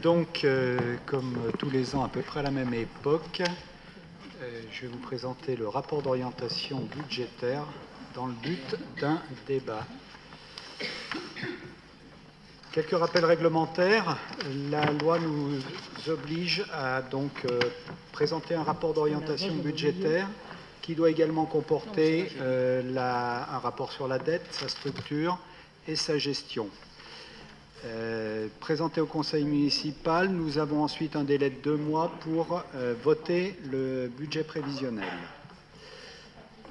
Donc, comme tous les ans, à peu près à la même époque, je vais vous présenter le rapport d'orientation budgétaire dans le but d'un débat. Quelques rappels réglementaires. La loi nous oblige à donc présenter un rapport d'orientation budgétaire qui doit également comporter un rapport sur la dette, sa structure et sa gestion. Présenté au conseil municipal, nous avons ensuite un délai de 2 mois pour voter le budget prévisionnel.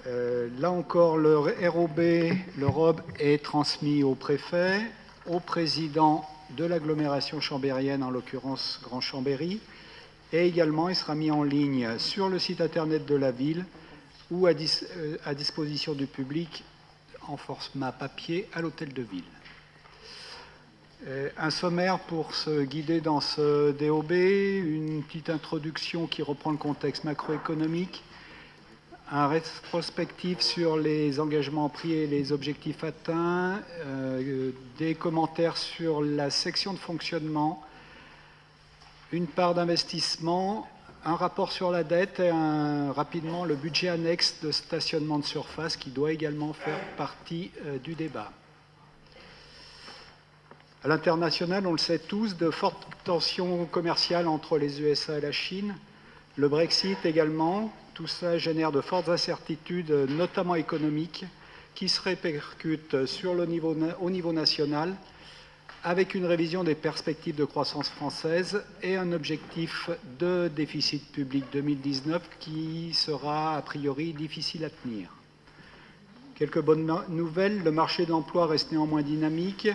Là encore, le ROB est transmis au préfet, au président de l'agglomération chambérienne, en l'occurrence Grand Chambéry, et également il sera mis en ligne sur le site internet de la ville ou à disposition du public en format papier à l'hôtel de ville. Un sommaire pour se guider dans ce DOB, une petite introduction qui reprend le contexte macroéconomique, un rétrospectif sur les engagements pris et les objectifs atteints, des commentaires sur la section de fonctionnement, une part d'investissement, un rapport sur la dette et rapidement le budget annexe de stationnement de surface qui doit également faire partie du débat. À l'international, on le sait tous, de fortes tensions commerciales entre les USA et la Chine, le Brexit également, tout ça génère de fortes incertitudes, notamment économiques, qui se répercutent au niveau national, avec une révision des perspectives de croissance française et un objectif de déficit public 2019 qui sera a priori difficile à tenir. Quelques bonnes nouvelles, le marché de l'emploi reste néanmoins dynamique,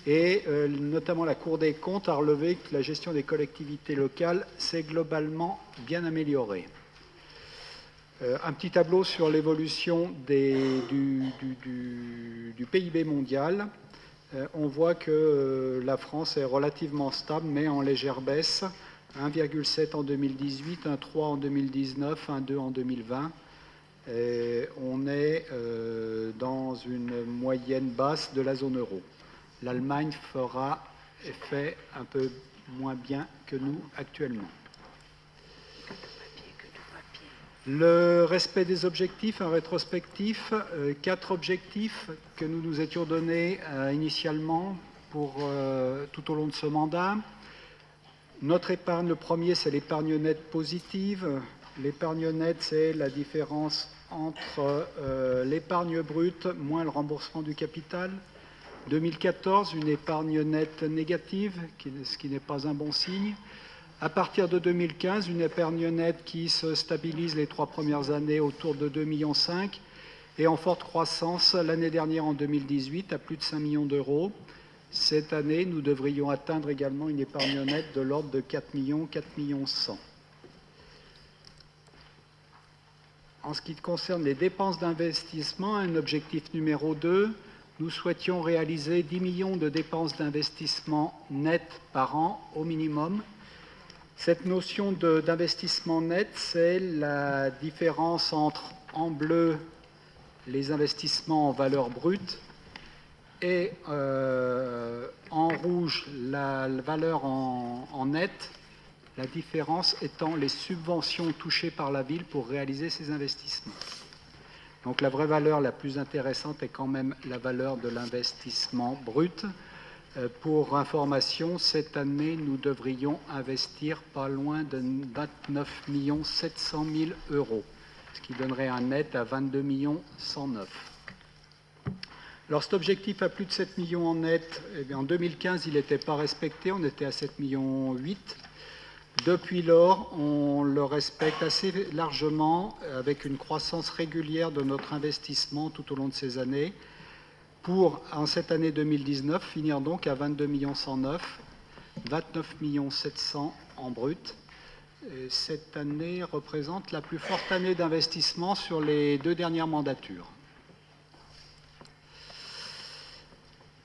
et notamment la Cour des comptes a relevé que la gestion des collectivités locales s'est globalement bien améliorée. Un petit tableau sur l'évolution du PIB mondial. On voit que la France est relativement stable, mais en légère baisse. 1,7 en 2018, 1,3 en 2019, 1,2 en 2020. On est dans une moyenne basse de la zone euro. L'Allemagne fait un peu moins bien que nous actuellement. Le respect des objectifs, un rétrospectif, 4 objectifs que nous nous étions donnés initialement tout au long de ce mandat. Notre épargne, le premier, c'est l'épargne nette positive. L'épargne nette, c'est la différence entre l'épargne brute moins le remboursement du capital. 2014, une épargne nette négative, ce qui n'est pas un bon signe. À partir de 2015, une épargne nette qui se stabilise les 3 premières années autour de 2,5 millions et en forte croissance l'année dernière en 2018 à plus de 5 millions d'euros. Cette année, nous devrions atteindre également une épargne nette de l'ordre de 4 millions, 4 millions 100. En ce qui concerne les dépenses d'investissement, un objectif numéro 2, nous souhaitions réaliser 10 millions de dépenses d'investissement net par an au minimum. Cette notion d'investissement net, c'est la différence entre, en bleu, les investissements en valeur brute et en rouge, la valeur en net, la différence étant les subventions touchées par la ville pour réaliser ces investissements. Donc la vraie valeur la plus intéressante est quand même la valeur de l'investissement brut. Pour information, cette année, nous devrions investir pas loin de 29 700 000 euros, ce qui donnerait un net à 22 109 000. Alors cet objectif à plus de 7 millions en net, en 2015, il n'était pas respecté, on était à 7,8 millions. Depuis lors, on le respecte assez largement avec une croissance régulière de notre investissement tout au long de ces années pour, en cette année 2019, finir donc à 22 109 000, 29 700 000 en brut. Et cette année représente la plus forte année d'investissement sur les 2 dernières mandatures.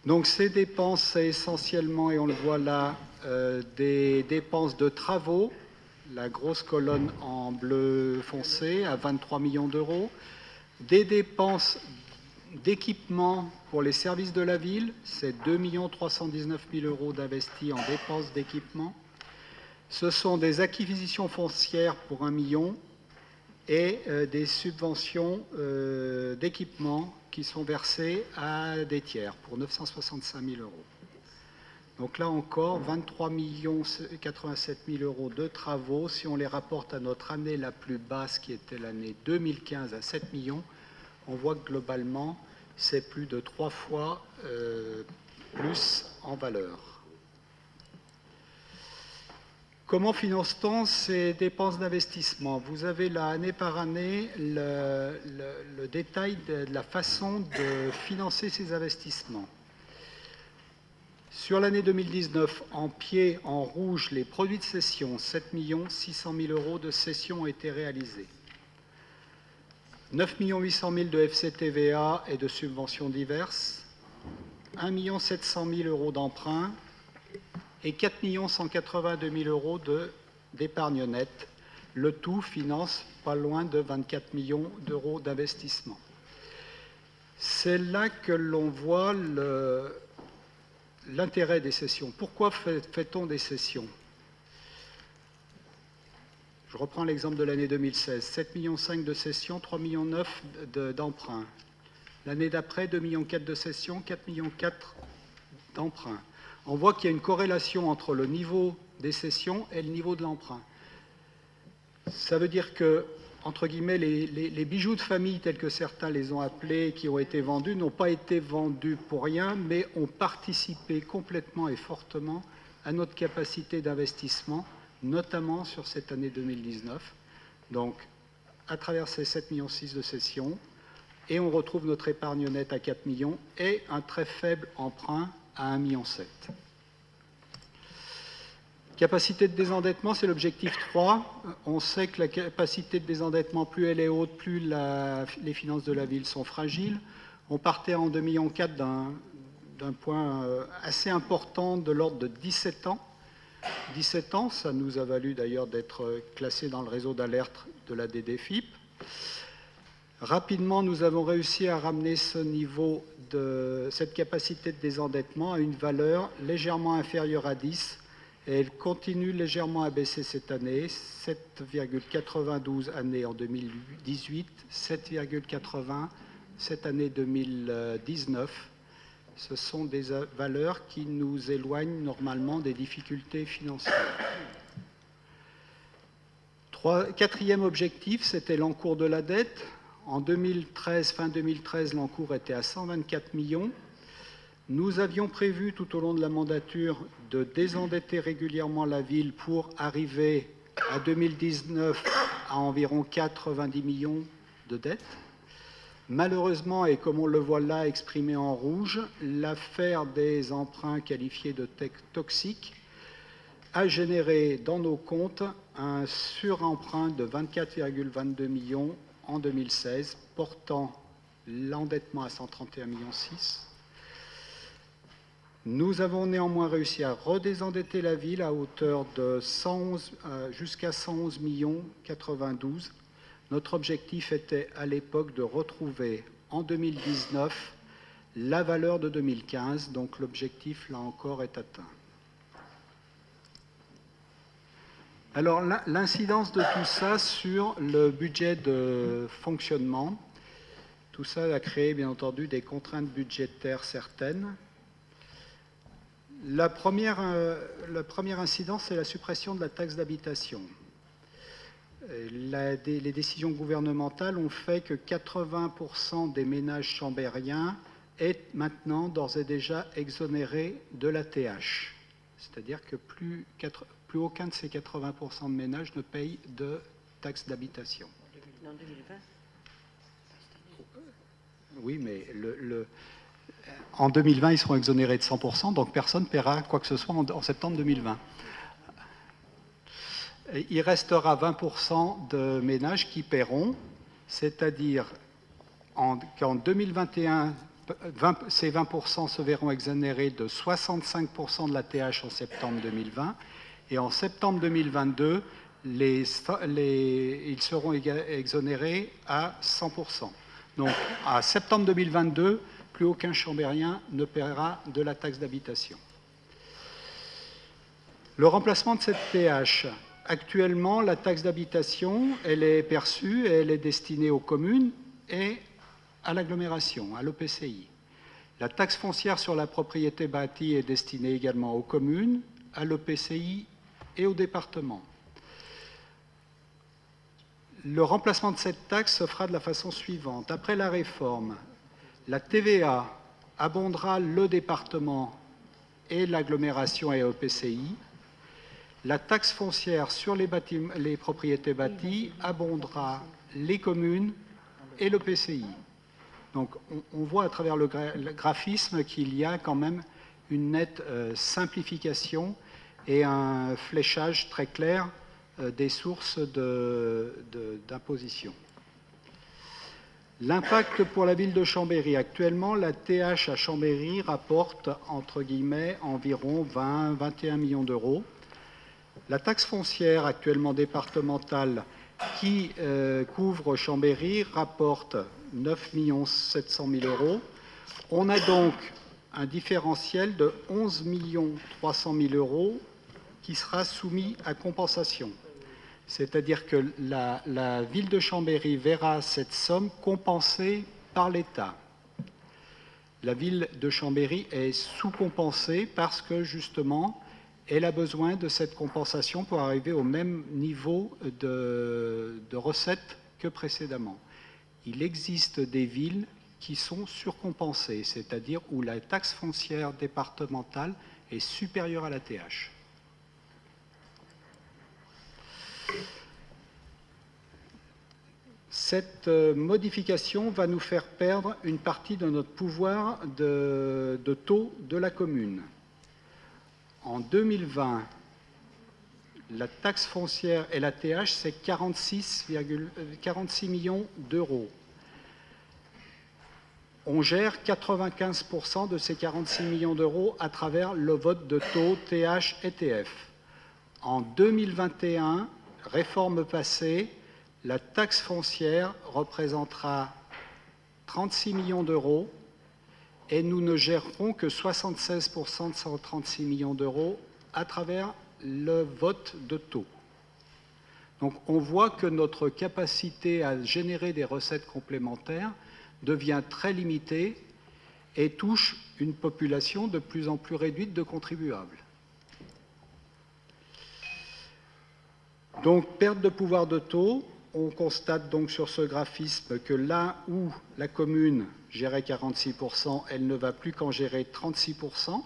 Donc ces dépenses, c'est essentiellement, et on le voit là, des dépenses de travaux, la grosse colonne en bleu foncé à 23 millions d'euros, des dépenses d'équipement pour les services de la ville, c'est 2 319 000 € d'investis en dépenses d'équipement. Ce sont des acquisitions foncières pour 1 million et des subventions d'équipement qui sont versées à des tiers pour 965 000 €. Donc là encore, 23 087 000 € de travaux. Si on les rapporte à notre année la plus basse, qui était l'année 2015 à 7 millions, on voit que globalement, c'est plus de 3 fois plus en valeur. Comment finance-t-on ces dépenses d'investissement? Vous avez là, année par année, le détail de la façon de financer ces investissements. Sur l'année 2019, en pied, en rouge, les produits de cession, 7 600 000 € de cession ont été réalisés. 9 800 000 de FCTVA et de subventions diverses, 1 700 000 € d'emprunts et 4 182 000 € d'épargne nette. Le tout finance pas loin de 24 millions d'euros d'investissement. C'est là que l'on voit l'intérêt des cessions. Pourquoi fait-on des cessions? Je reprends l'exemple de l'année 2016. 7,5 millions de cessions, 3,9 millions d'emprunts. L'année d'après, 2,4 millions de cessions, 4,4 millions d'emprunts. On voit qu'il y a une corrélation entre le niveau des cessions et le niveau de l'emprunt. Ça veut dire que, entre guillemets, les bijoux de famille, tels que certains les ont appelés, qui ont été vendus, n'ont pas été vendus pour rien, mais ont participé complètement et fortement à notre capacité d'investissement, notamment sur cette année 2019. Donc, à travers ces 7,6 millions de cessions, et on retrouve notre épargne nette à 4 millions et un très faible emprunt à 1,7 million. Capacité de désendettement, c'est l'objectif 3. On sait que la capacité de désendettement, plus elle est haute, plus les finances de la ville sont fragiles. On partait en 2,4 millions d'un point assez important de l'ordre de 17 ans. 17 ans, ça nous a valu d'ailleurs d'être classés dans le réseau d'alerte de la DDFiP. Rapidement, nous avons réussi à ramener ce niveau de cette capacité de désendettement à une valeur légèrement inférieure à 10, et elle continue légèrement à baisser cette année, 7,92 année en 2018, 7,80 cette année 2019. Ce sont des valeurs qui nous éloignent normalement des difficultés financières. Quatrième objectif, c'était l'encours de la dette. En 2013, fin 2013, l'encours était à 124 millions. Nous avions prévu tout au long de la mandature de désendetter régulièrement la ville pour arriver à 2019 à environ 90 millions de dettes. Malheureusement, et comme on le voit là exprimé en rouge, l'affaire des emprunts qualifiés de toxiques a généré dans nos comptes un suremprunt de 24,22 millions en 2016, portant l'endettement à 131,6 millions. Nous avons néanmoins réussi à redésendetter la ville à hauteur de jusqu'à 111 millions 92. Notre objectif était à l'époque de retrouver en 2019 la valeur de 2015, donc l'objectif là encore est atteint. Alors l'incidence de tout ça sur le budget de fonctionnement, tout ça a créé bien entendu des contraintes budgétaires certaines. La première incidence, c'est la suppression de la taxe d'habitation. Les décisions gouvernementales ont fait que 80% des ménages chambériens est maintenant d'ores et déjà exonérés de la TH. C'est-à-dire que plus aucun de ces 80% de ménages ne paye de taxe d'habitation. En 2020 ? Oui, mais en 2020, ils seront exonérés de 100%, donc personne ne paiera quoi que ce soit en septembre 2020. Il restera 20% de ménages qui paieront, c'est-à-dire qu'en 2021, ces 20% se verront exonérés de 65% de la TH en septembre 2020, et en septembre 2022, ils seront exonérés à 100%. Donc, à septembre 2022, plus aucun Chambérien ne paiera de la taxe d'habitation. Le remplacement de cette TH. Actuellement, la taxe d'habitation, elle est perçue et elle est destinée aux communes et à l'agglomération, à l'EPCI. La taxe foncière sur la propriété bâtie est destinée également aux communes, à l'EPCI et au département. Le remplacement de cette taxe se fera de la façon suivante. Après la réforme, la TVA abondera le département et l'agglomération et l'EPCI. La taxe foncière sur les propriétés bâties abondera les communes et l'EPCI. Donc on voit à travers le graphisme qu'il y a quand même une nette simplification et un fléchage très clair des sources d'imposition. L'impact pour la ville de Chambéry. Actuellement, la TH à Chambéry rapporte, entre guillemets, environ 20-21 millions d'euros. La taxe foncière actuellement départementale qui couvre Chambéry rapporte 9 700 000 euros. On a donc un différentiel de 11 300 000 euros qui sera soumis à compensation. C'est-à-dire que la ville de Chambéry verra cette somme compensée par l'État. La ville de Chambéry est sous-compensée parce que, justement, elle a besoin de cette compensation pour arriver au même niveau de recettes que précédemment. Il existe des villes qui sont surcompensées, c'est-à-dire où la taxe foncière départementale est supérieure à la TH. Cette modification va nous faire perdre une partie de notre pouvoir de taux de la commune. En 2020, la taxe foncière et la TH, c'est 46 millions d'euros. On gère 95% de ces 46 millions d'euros à travers le vote de taux TH et TF. En 2021, réforme passée, la taxe foncière représentera 36 millions d'euros et nous ne gérerons que 76% de 136 millions d'euros à travers le vote de taux. Donc on voit que notre capacité à générer des recettes complémentaires devient très limitée et touche une population de plus en plus réduite de contribuables. Donc perte de pouvoir de taux. On constate donc sur ce graphisme que là où la commune gérait 46%, elle ne va plus qu'en gérer 36%.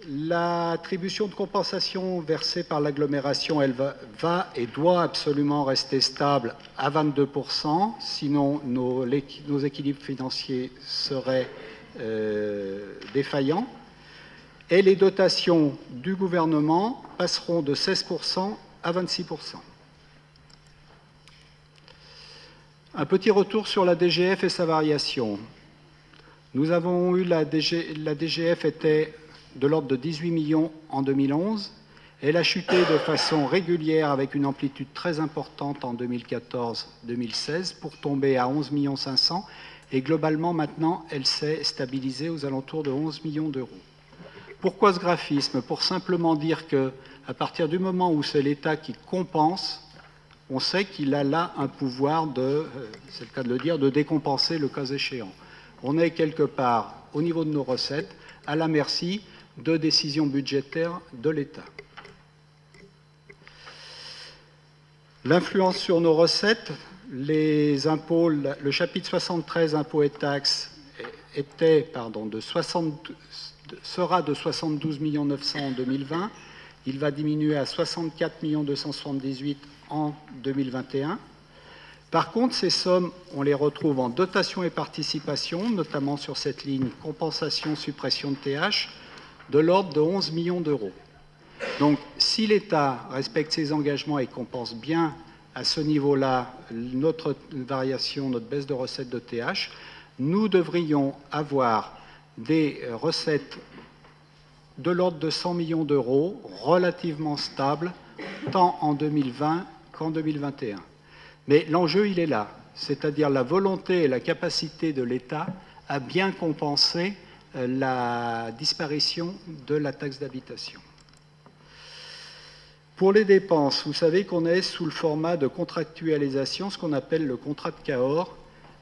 L'attribution de compensation versée par l'agglomération, elle va et doit absolument rester stable à 22%, sinon nos équilibres financiers seraient défaillants. Et les dotations du gouvernement passeront de 16% à 26%. Un petit retour sur la DGF et sa variation. Nous avons eu la DGF était de l'ordre de 18 millions en 2011. Elle a chuté de façon régulière avec une amplitude très importante en 2014-2016 pour tomber à 11 500 000 et globalement maintenant elle s'est stabilisée aux alentours de 11 millions d'euros. Pourquoi ce graphisme? Pour simplement dire qu'à partir du moment où c'est l'État qui compense, on sait qu'il a là un pouvoir c'est le cas de le dire, de décompenser le cas échéant. On est quelque part, au niveau de nos recettes, à la merci de décisions budgétaires de l'État. L'influence sur nos recettes, les impôts, le chapitre 73 impôts et taxes sera de 72 900 000 en 2020. Il va diminuer à 64 278 000 en 2021. Par contre, ces sommes, on les retrouve en dotation et participation, notamment sur cette ligne compensation, suppression de TH, de l'ordre de 11 millions d'euros. Donc, si l'État respecte ses engagements et compense bien à ce niveau-là notre variation, notre baisse de recettes de TH, nous devrions avoir des recettes de l'ordre de 100 millions d'euros, relativement stables, tant en 2020 qu'en 2021. Mais l'enjeu, il est là. c'est-à-dire la volonté et la capacité de l'État à bien compenser la disparition de la taxe d'habitation. Pour les dépenses, vous savez qu'on est sous le format de contractualisation, ce qu'on appelle le contrat de Cahors.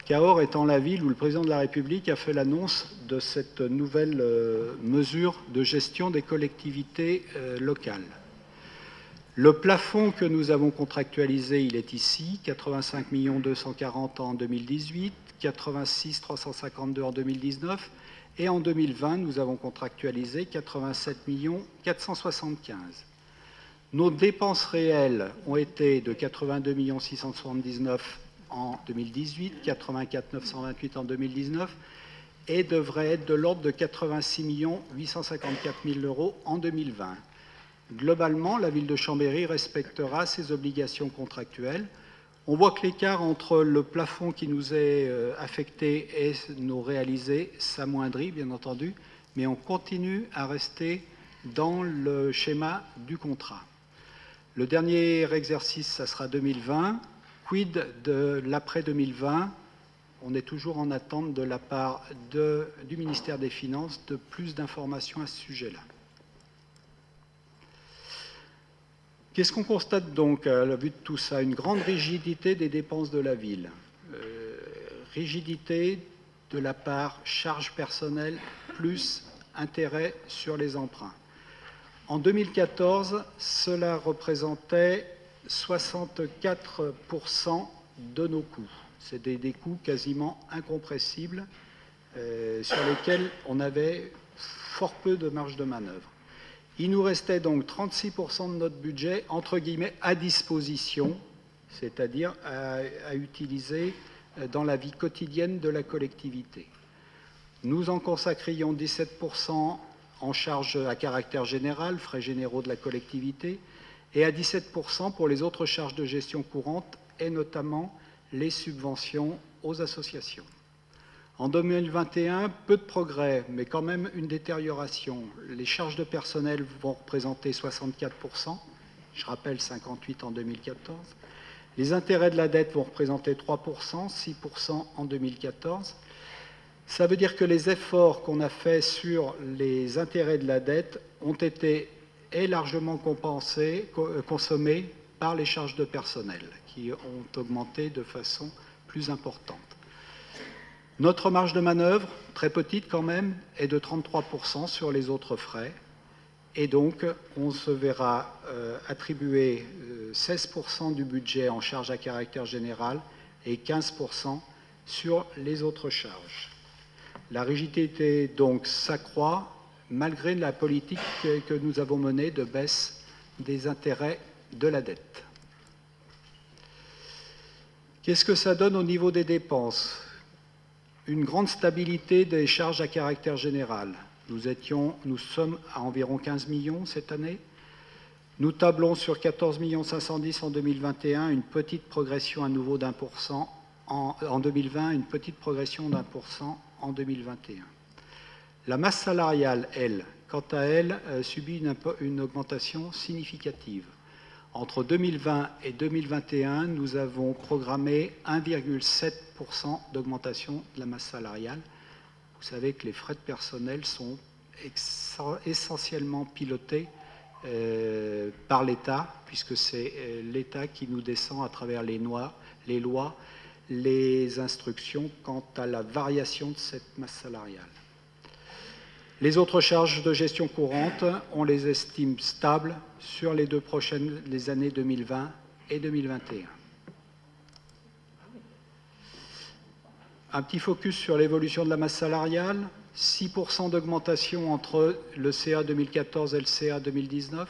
Cahors étant la ville où le président de la République a fait l'annonce de cette nouvelle mesure de gestion des collectivités locales. Le plafond que nous avons contractualisé, il est ici, 85 240 en 2018, 86 352 en 2019, et en 2020, nous avons contractualisé 87 475. Nos dépenses réelles ont été de 82 679 en 2018, 84 928 en 2019 et devraient être de l'ordre de 86 854 000 € en 2020. Globalement, la ville de Chambéry respectera ses obligations contractuelles. On voit que l'écart entre le plafond qui nous est affecté et nos réalisés s'amoindrit, bien entendu, mais on continue à rester dans le schéma du contrat. Le dernier exercice, ça sera 2020. Quid de l'après 2020 ? On est toujours en attente de la part du ministère des Finances de plus d'informations à ce sujet-là. Qu'est-ce qu'on constate donc à la vue de tout ça? Une grande rigidité des dépenses de la ville. Rigidité de la part charges personnelles plus intérêt sur les emprunts. En 2014, cela représentait 64% de nos coûts. C'est des coûts quasiment incompressibles sur lesquels on avait fort peu de marge de manœuvre. Il nous restait donc 36% de notre budget, entre guillemets, à disposition, c'est-à-dire à utiliser dans la vie quotidienne de la collectivité. Nous en consacrions 17% en charges à caractère général, frais généraux de la collectivité, et à 17% pour les autres charges de gestion courante, et notamment les subventions aux associations. En 2021, peu de progrès, mais quand même une détérioration. Les charges de personnel vont représenter 64%, je rappelle 58% en 2014. Les intérêts de la dette vont représenter 3%, 6% en 2014. Ça veut dire que les efforts qu'on a faits sur les intérêts de la dette ont été largement consommés par les charges de personnel, qui ont augmenté de façon plus importante. Notre marge de manœuvre, très petite quand même, est de 33% sur les autres frais. Et donc, on se verra attribuer 16% du budget en charges à caractère général et 15% sur les autres charges. La rigidité donc s'accroît malgré la politique que nous avons menée de baisse des intérêts de la dette. Qu'est-ce que ça donne au niveau des dépenses ? Une grande stabilité des charges à caractère général. Nous sommes à environ 15 millions cette année. Nous tablons sur 14 510 en 2021, une petite progression à nouveau d'1% en 2020, une petite progression d'1% en 2021. La masse salariale, elle, quant à elle, subit une augmentation significative. Entre 2020 et 2021, nous avons programmé 1,7% d'augmentation de la masse salariale. Vous savez que les frais de personnel sont essentiellement pilotés par l'État, puisque c'est l'État qui nous descend à travers les lois, les instructions quant à la variation de cette masse salariale. Les autres charges de gestion courante, on les estime stables sur les les années 2020 et 2021. Un petit focus sur l'évolution de la masse salariale, 6% d'augmentation entre le CA 2014 et le CA 2019,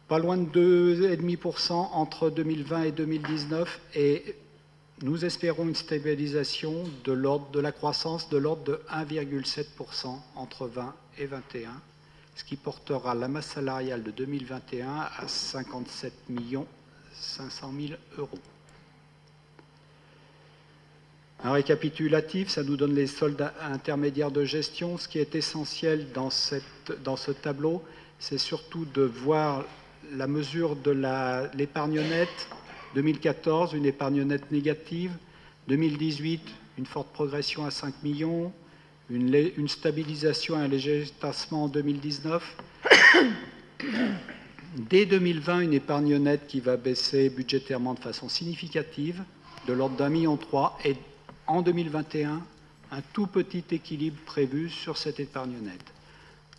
pas loin de 2,5% entre 2020 et 2019, et nous espérons une stabilisation de la croissance de l'ordre de 1,7% entre 20 et 21, ce qui portera la masse salariale de 2021 à 57 500 000 €. Un récapitulatif, ça nous donne les soldes intermédiaires de gestion. Ce qui est essentiel dans ce tableau, c'est surtout de voir la mesure de l'épargne nette 2014, une épargne nette négative. 2018, une forte progression à 5 millions. Une stabilisation et un léger tassement en 2019. Dès 2020, une épargne nette qui va baisser budgétairement de façon significative, de l'ordre d'1,3 million. Et en 2021, un tout petit équilibre prévu sur cette épargne nette.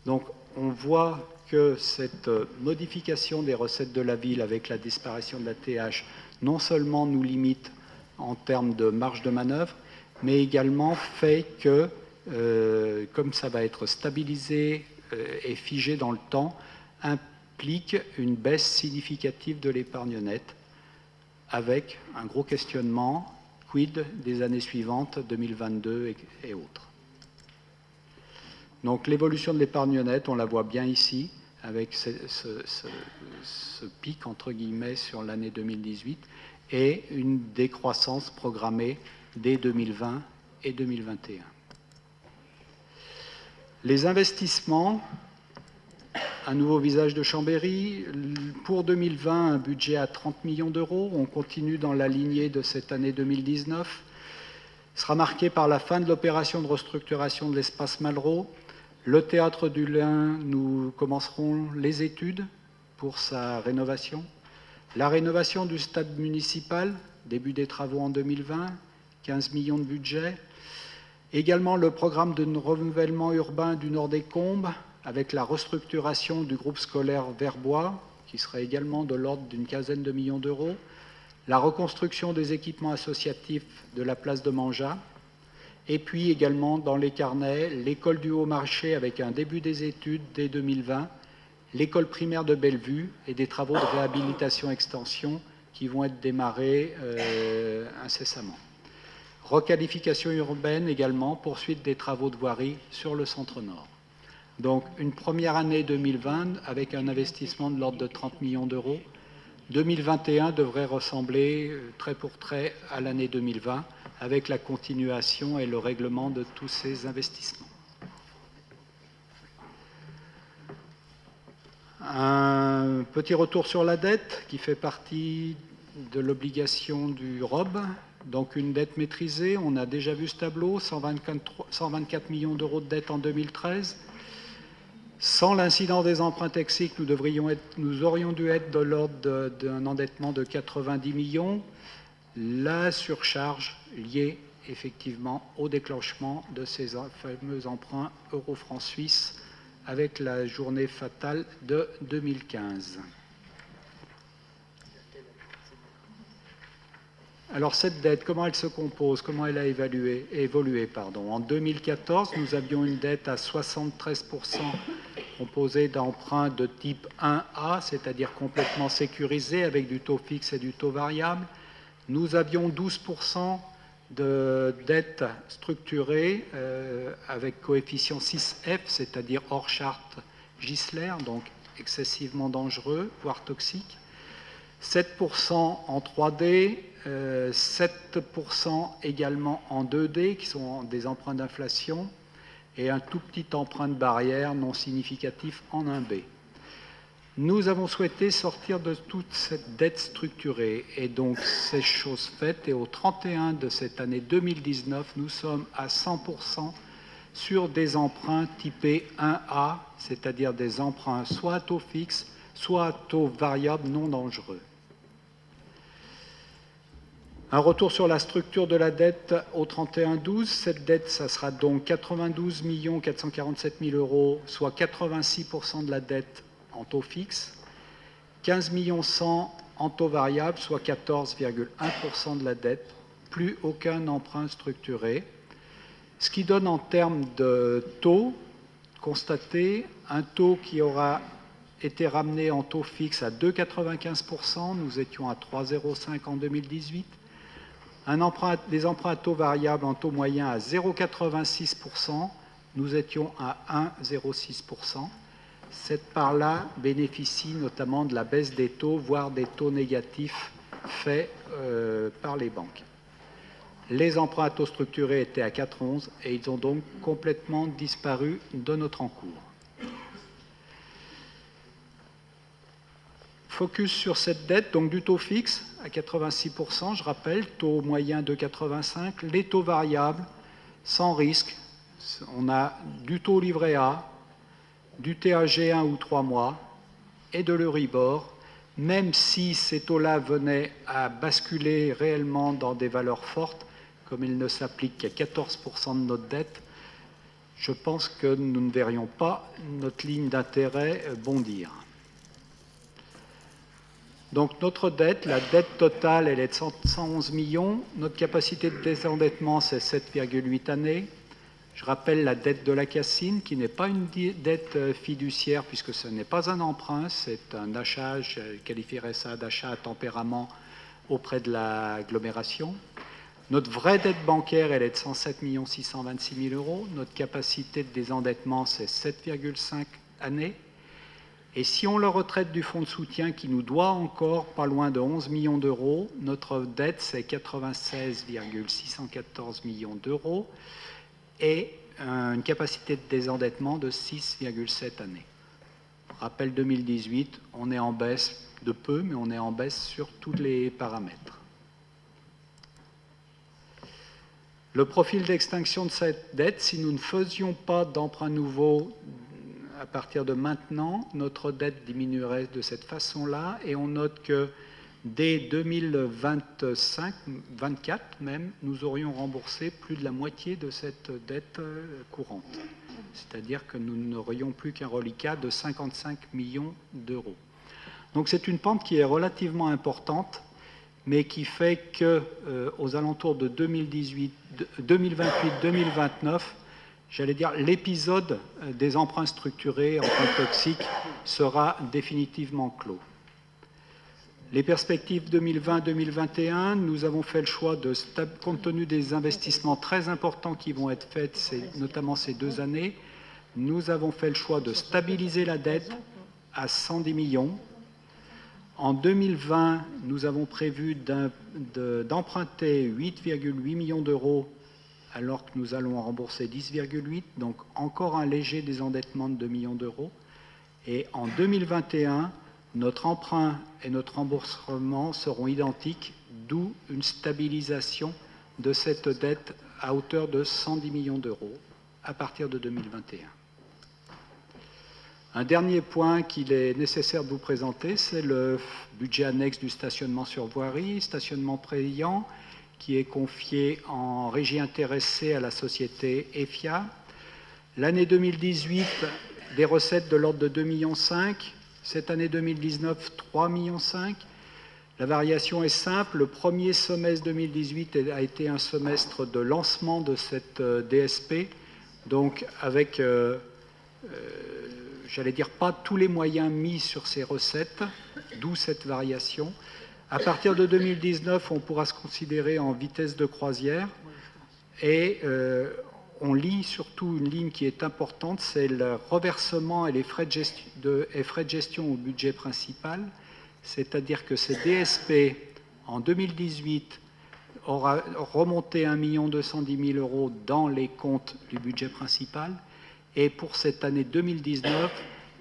Donc, on voit que cette modification des recettes de la ville avec la disparition de la TH non seulement nous limite en termes de marge de manœuvre, mais également fait que, comme ça va être stabilisé et figé dans le temps, implique une baisse significative de l'épargne nette, avec un gros questionnement, quid des années suivantes, 2022 et autres. Donc l'évolution de l'épargne nette, on la voit bien ici, avec ce pic, entre guillemets, sur l'année 2018, et une décroissance programmée dès 2020 et 2021. Les investissements, un nouveau visage de Chambéry. Pour 2020, un budget à 30 millions d'euros. On continue dans la lignée de cette année 2019. Il sera marqué par la fin de l'opération de restructuration de l'espace Malraux. Le Théâtre du Lin, nous commencerons les études pour sa rénovation. La rénovation du stade municipal, début des travaux en 2020, 15 millions de budget. Également le programme de renouvellement urbain du Nord des Combes, avec la restructuration du groupe scolaire Verbois, qui serait également de l'ordre d'une quinzaine de millions d'euros. La reconstruction des équipements associatifs de la place de Manjat. Et puis également dans les carnets, l'école du Haut-Marché avec un début des études dès 2020, l'école primaire de Bellevue et des travaux de réhabilitation-extension qui vont être démarrés incessamment. Requalification urbaine également, poursuite des travaux de voirie sur le centre-nord. Donc une première année 2020 avec un investissement de l'ordre de 30 millions d'euros. 2021 devrait ressembler trait pour trait à l'année 2020 avec la continuation et le règlement de tous ces investissements. Un petit retour sur la dette qui fait partie de l'obligation du ROB. Donc une dette maîtrisée, on a déjà vu ce tableau, 124 millions d'euros de dette en 2013. Sans l'incident des emprunts taxiques, nous aurions dû être de l'ordre d'un endettement de 90 millions. La surcharge liée effectivement au déclenchement de ces fameux emprunts euro-francs suisses avec la journée fatale de 2015. Alors cette dette, comment elle se compose, comment elle a évolué En 2014, nous avions une dette à 73% composée d'emprunts de type 1A, c'est-à-dire complètement sécurisés avec du taux fixe et du taux variable. Nous avions 12% de dette structurée avec coefficient 6F, c'est-à-dire hors charte Gisler, donc excessivement dangereux, voire toxique. 7% en 3D, 7% également en 2D, qui sont des emprunts d'inflation, et un tout petit emprunt de barrière non significatif en 1B. Nous avons souhaité sortir de toute cette dette structurée, et donc ces choses faites, et au 31 de cette année 2019, nous sommes à 100% sur des emprunts typés 1A, c'est-à-dire des emprunts soit à taux fixe, soit à taux variable non dangereux. Un retour sur la structure de la dette au 31-12. Cette dette, ça sera donc 92 447 000 euros, soit 86% de la dette en taux fixe, 15 100 en taux variable, soit 14,1% de la dette, plus aucun emprunt structuré. Ce qui donne en termes de taux constaté, un taux qui aura été ramené en taux fixe à 2,95%, nous étions à 3,05% en 2018. Des emprunts à taux variable en taux moyen à 0,86%, nous étions à 1,06%. Cette part-là bénéficie notamment de la baisse des taux, voire des taux négatifs faits par les banques. Les emprunts à taux structurés étaient à 4,11 et ils ont donc complètement disparu de notre encours. Focus sur cette dette, donc du taux fixe à 86%, je rappelle, taux moyen de 85%, les taux variables, sans risque. On a du taux livret A, du TAG 1 ou 3 mois et de l'Euribor, même si ces taux-là venaient à basculer réellement dans des valeurs fortes, comme il ne s'applique qu'à 14% de notre dette, je pense que nous ne verrions pas notre ligne d'intérêt bondir. Donc notre dette, la dette totale, elle est de 111 millions. Notre capacité de désendettement, c'est 7,8 années. Je rappelle la dette de la Cassine, qui n'est pas une dette fiduciaire, puisque ce n'est pas un emprunt, c'est un achat, je qualifierais ça d'achat à tempérament auprès de l'agglomération. Notre vraie dette bancaire, elle est de 107 626 000 euros. Notre capacité de désendettement, c'est 7,5 années. Et si on le retraite du fonds de soutien qui nous doit encore pas loin de 11 millions d'euros, notre dette, c'est 96,614 millions d'euros et une capacité de désendettement de 6,7 années. Rappel 2018, on est en baisse de peu, mais on est en baisse sur tous les paramètres. Le profil d'extinction de cette dette, si nous ne faisions pas d'emprunt nouveau à partir de maintenant, notre dette diminuerait de cette façon-là, et on note que dès 2025, 2024 même, nous aurions remboursé plus de la moitié de cette dette courante. C'est-à-dire que nous n'aurions plus qu'un reliquat de 55 millions d'euros. Donc c'est une pente qui est relativement importante, mais qui fait qu'aux alentours de 2028-2029, j'allais dire, l'épisode des emprunts structurés, emprunts toxiques, sera définitivement clos. Les perspectives 2020-2021, nous avons fait le choix, compte tenu des investissements très importants qui vont être faits, notamment ces 2 années, nous avons fait le choix de stabiliser la dette à 110 millions. En 2020, nous avons prévu d'emprunter 8,8 millions d'euros alors que nous allons en rembourser 10,8, donc encore un léger désendettement de 2 millions d'euros. Et en 2021, notre emprunt et notre remboursement seront identiques, d'où une stabilisation de cette dette à hauteur de 110 millions d'euros à partir de 2021. Un dernier point qu'il est nécessaire de vous présenter, c'est le budget annexe du stationnement sur voirie, stationnement payant, qui est confié en régie intéressée à la société EFIA. L'année 2018, des recettes de l'ordre de 2,5 millions. Cette année 2019, 3,5 millions. La variation est simple. Le premier semestre 2018 a été un semestre de lancement de cette DSP, donc avec, j'allais dire, pas tous les moyens mis sur ces recettes, d'où cette variation. À partir de 2019, on pourra se considérer en vitesse de croisière et on lit surtout une ligne qui est importante, c'est le reversement et les frais de gestion au budget principal, c'est-à-dire que ces DSP, en 2018, aura remonté 1 210 000 euros dans les comptes du budget principal et pour cette année 2019,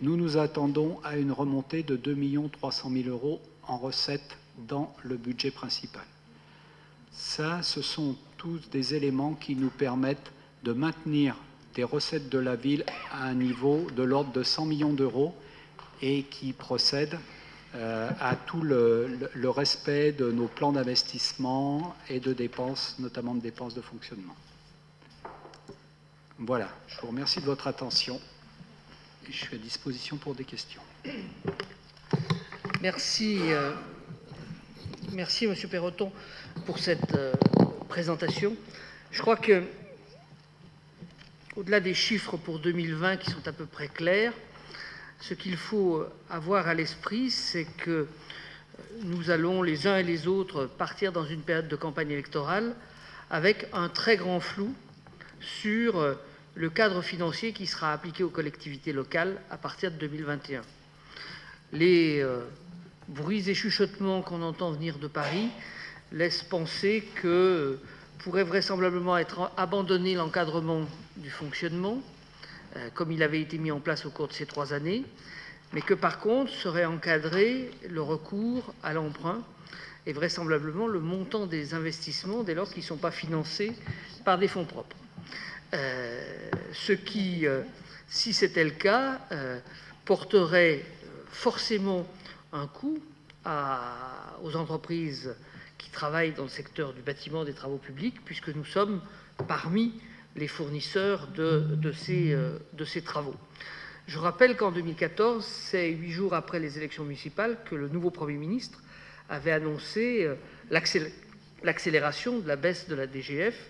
nous nous attendons à une remontée de 2 300 000 euros en recettes dans le budget principal. Ça, ce sont tous des éléments qui nous permettent de maintenir des recettes de la ville à un niveau de l'ordre de 100 millions d'euros et qui procèdent à tout le respect de nos plans d'investissement et de dépenses, notamment de dépenses de fonctionnement. Voilà, je vous remercie de votre attention et je suis à disposition pour des questions. Merci. Merci, M. Perroton, pour cette présentation. Je crois que, au-delà des chiffres pour 2020 qui sont à peu près clairs, ce qu'il faut avoir à l'esprit, c'est que nous allons, les uns et les autres, partir dans une période de campagne électorale avec un très grand flou sur le cadre financier qui sera appliqué aux collectivités locales à partir de 2021. Les bruits et chuchotements qu'on entend venir de Paris laissent penser que pourrait vraisemblablement être abandonné l'encadrement du fonctionnement, comme il avait été mis en place au cours de ces 3 années, mais que par contre serait encadré le recours à l'emprunt et vraisemblablement le montant des investissements dès lors qu'ils ne sont pas financés par des fonds propres. Ce qui, si c'était le cas, porterait forcément un coût aux entreprises qui travaillent dans le secteur du bâtiment, des travaux publics, puisque nous sommes parmi les fournisseurs de ces travaux. Je rappelle qu'en 2014, c'est 8 jours après les élections municipales, que le nouveau Premier ministre avait annoncé l'accélération de la baisse de la DGF,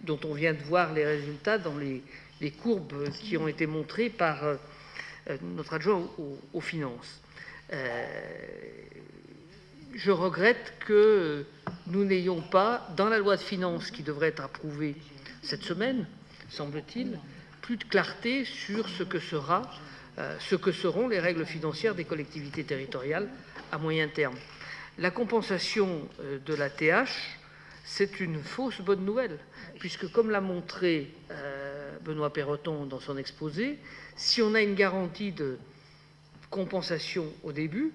dont on vient de voir les résultats dans les courbes qui ont été montrées par notre adjoint aux finances. Je regrette que nous n'ayons pas, dans la loi de finances qui devrait être approuvée cette semaine, semble-t-il, plus de clarté sur ce que seront les règles financières des collectivités territoriales à moyen terme. La compensation de la TH, c'est une fausse bonne nouvelle, puisque comme l'a montré Benoît Perroton dans son exposé, si on a une garantie de compensation au début,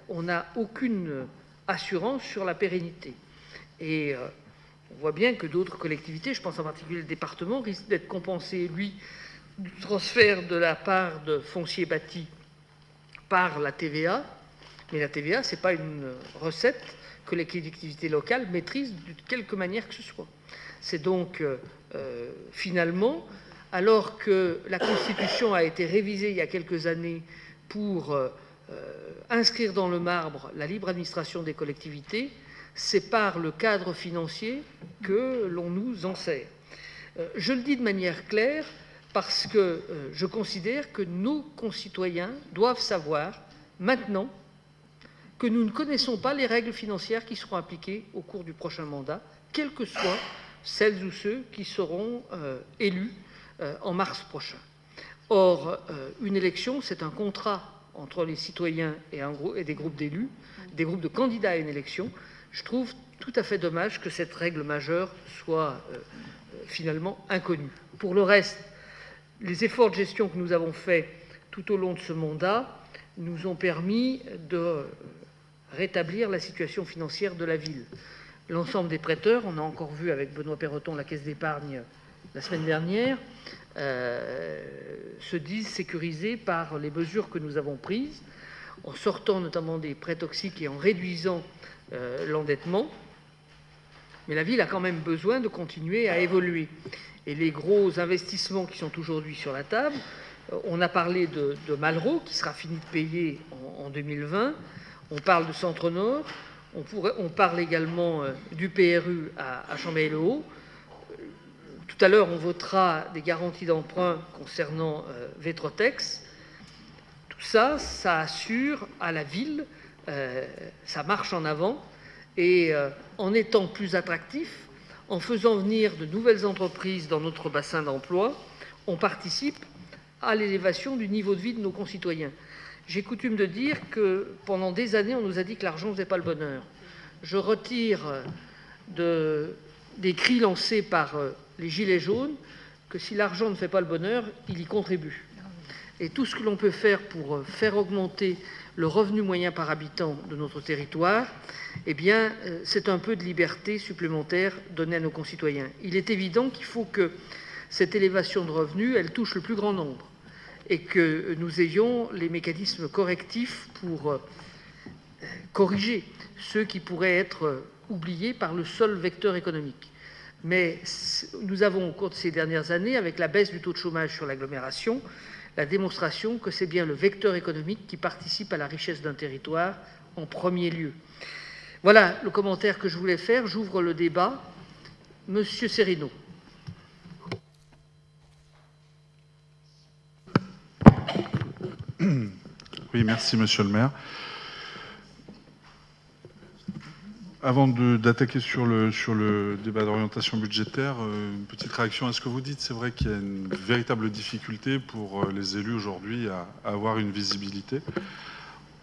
on n'a aucune assurance sur la pérennité. Et on voit bien que d'autres collectivités, je pense en particulier le département, risquent d'être compensées, lui, du transfert de la part de foncier bâti par la TVA. Mais la TVA, ce n'est pas une recette que les collectivités locales maîtrisent de quelque manière que ce soit. C'est donc finalement, alors que la Constitution a été révisée il y a quelques années pour inscrire dans le marbre la libre administration des collectivités, c'est par le cadre financier que l'on nous en sert. Je le dis de manière claire parce que je considère que nos concitoyens doivent savoir maintenant que nous ne connaissons pas les règles financières qui seront appliquées au cours du prochain mandat, quelles que soient celles ou ceux qui seront élus en mars prochain. Or, une élection, c'est un contrat entre les citoyens et des groupes d'élus, des groupes de candidats à une élection. Je trouve tout à fait dommage que cette règle majeure soit finalement inconnue. Pour le reste, les efforts de gestion que nous avons faits tout au long de ce mandat nous ont permis de rétablir la situation financière de la ville. L'ensemble des prêteurs, on a encore vu avec Benoît Perroton la Caisse d'épargne la semaine dernière, se disent sécurisés par les mesures que nous avons prises, en sortant notamment des prêts toxiques et en réduisant l'endettement. Mais la ville a quand même besoin de continuer à évoluer. Et les gros investissements qui sont aujourd'hui sur la table, on a parlé de Malraux, qui sera fini de payer en 2020, on parle de Centre-Nord, on parle également du PRU à Chambéry-le-Haut. Tout à l'heure, on votera des garanties d'emprunt concernant Vétrotex. Tout ça, ça assure à la ville, ça marche en avant, et en étant plus attractif, en faisant venir de nouvelles entreprises dans notre bassin d'emploi, on participe à l'élévation du niveau de vie de nos concitoyens. J'ai coutume de dire que pendant des années, on nous a dit que l'argent ne faisait pas le bonheur. Je retire des cris lancés par les Gilets jaunes que si l'argent ne fait pas le bonheur, il y contribue. Et tout ce que l'on peut faire pour faire augmenter le revenu moyen par habitant de notre territoire, eh bien, c'est un peu de liberté supplémentaire donnée à nos concitoyens. Il est évident qu'il faut que cette élévation de revenus, elle touche le plus grand nombre et que nous ayons les mécanismes correctifs pour corriger ceux qui pourraient être oubliés par le seul vecteur économique. Mais nous avons, au cours de ces dernières années, avec la baisse du taux de chômage sur l'agglomération, la démonstration que c'est bien le vecteur économique qui participe à la richesse d'un territoire en premier lieu. Voilà le commentaire que je voulais faire. J'ouvre le débat. Monsieur Cerino. Oui, merci, monsieur le maire. Avant d'attaquer sur le débat d'orientation budgétaire, une petite réaction à ce que vous dites. C'est vrai qu'il y a une véritable difficulté pour les élus aujourd'hui à avoir une visibilité.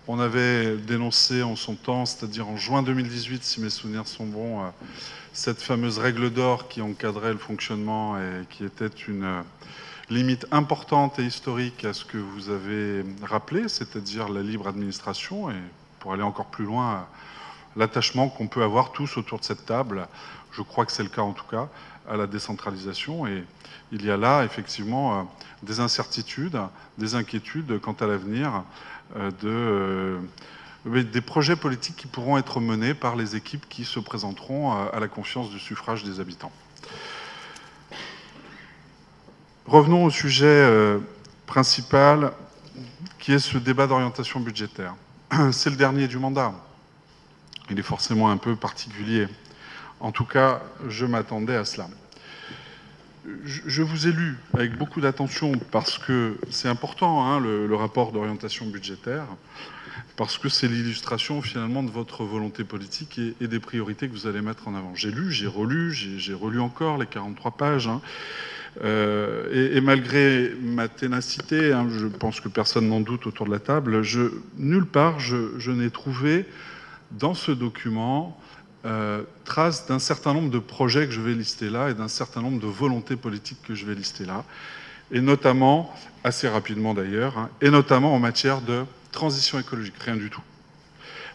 On avait dénoncé en son temps, c'est-à-dire en juin 2018, si mes souvenirs sont bons, cette fameuse règle d'or qui encadrait le fonctionnement et qui était limite importante et historique à ce que vous avez rappelé, c'est-à-dire la libre administration, et pour aller encore plus loin, l'attachement qu'on peut avoir tous autour de cette table, je crois que c'est le cas en tout cas, à la décentralisation. Et il y a là effectivement des incertitudes, des inquiétudes quant à l'avenir des projets politiques qui pourront être menés par les équipes qui se présenteront à la confiance du suffrage des habitants. Revenons au sujet principal, qui est ce débat d'orientation budgétaire. C'est le dernier du mandat. Il est forcément un peu particulier. En tout cas, je m'attendais à cela. Je vous ai lu avec beaucoup d'attention parce que c'est important, hein, le rapport d'orientation budgétaire, parce que c'est l'illustration finalement de votre volonté politique et des priorités que vous allez mettre en avant. J'ai lu, j'ai relu encore les 43 pages, hein, et malgré ma ténacité, hein, je pense que personne n'en doute autour de la table, nulle part je n'ai trouvé dans ce document trace d'un certain nombre de projets que je vais lister là et d'un certain nombre de volontés politiques que je vais lister là, et notamment, assez rapidement d'ailleurs, hein, et notamment en matière de transition écologique, rien du tout.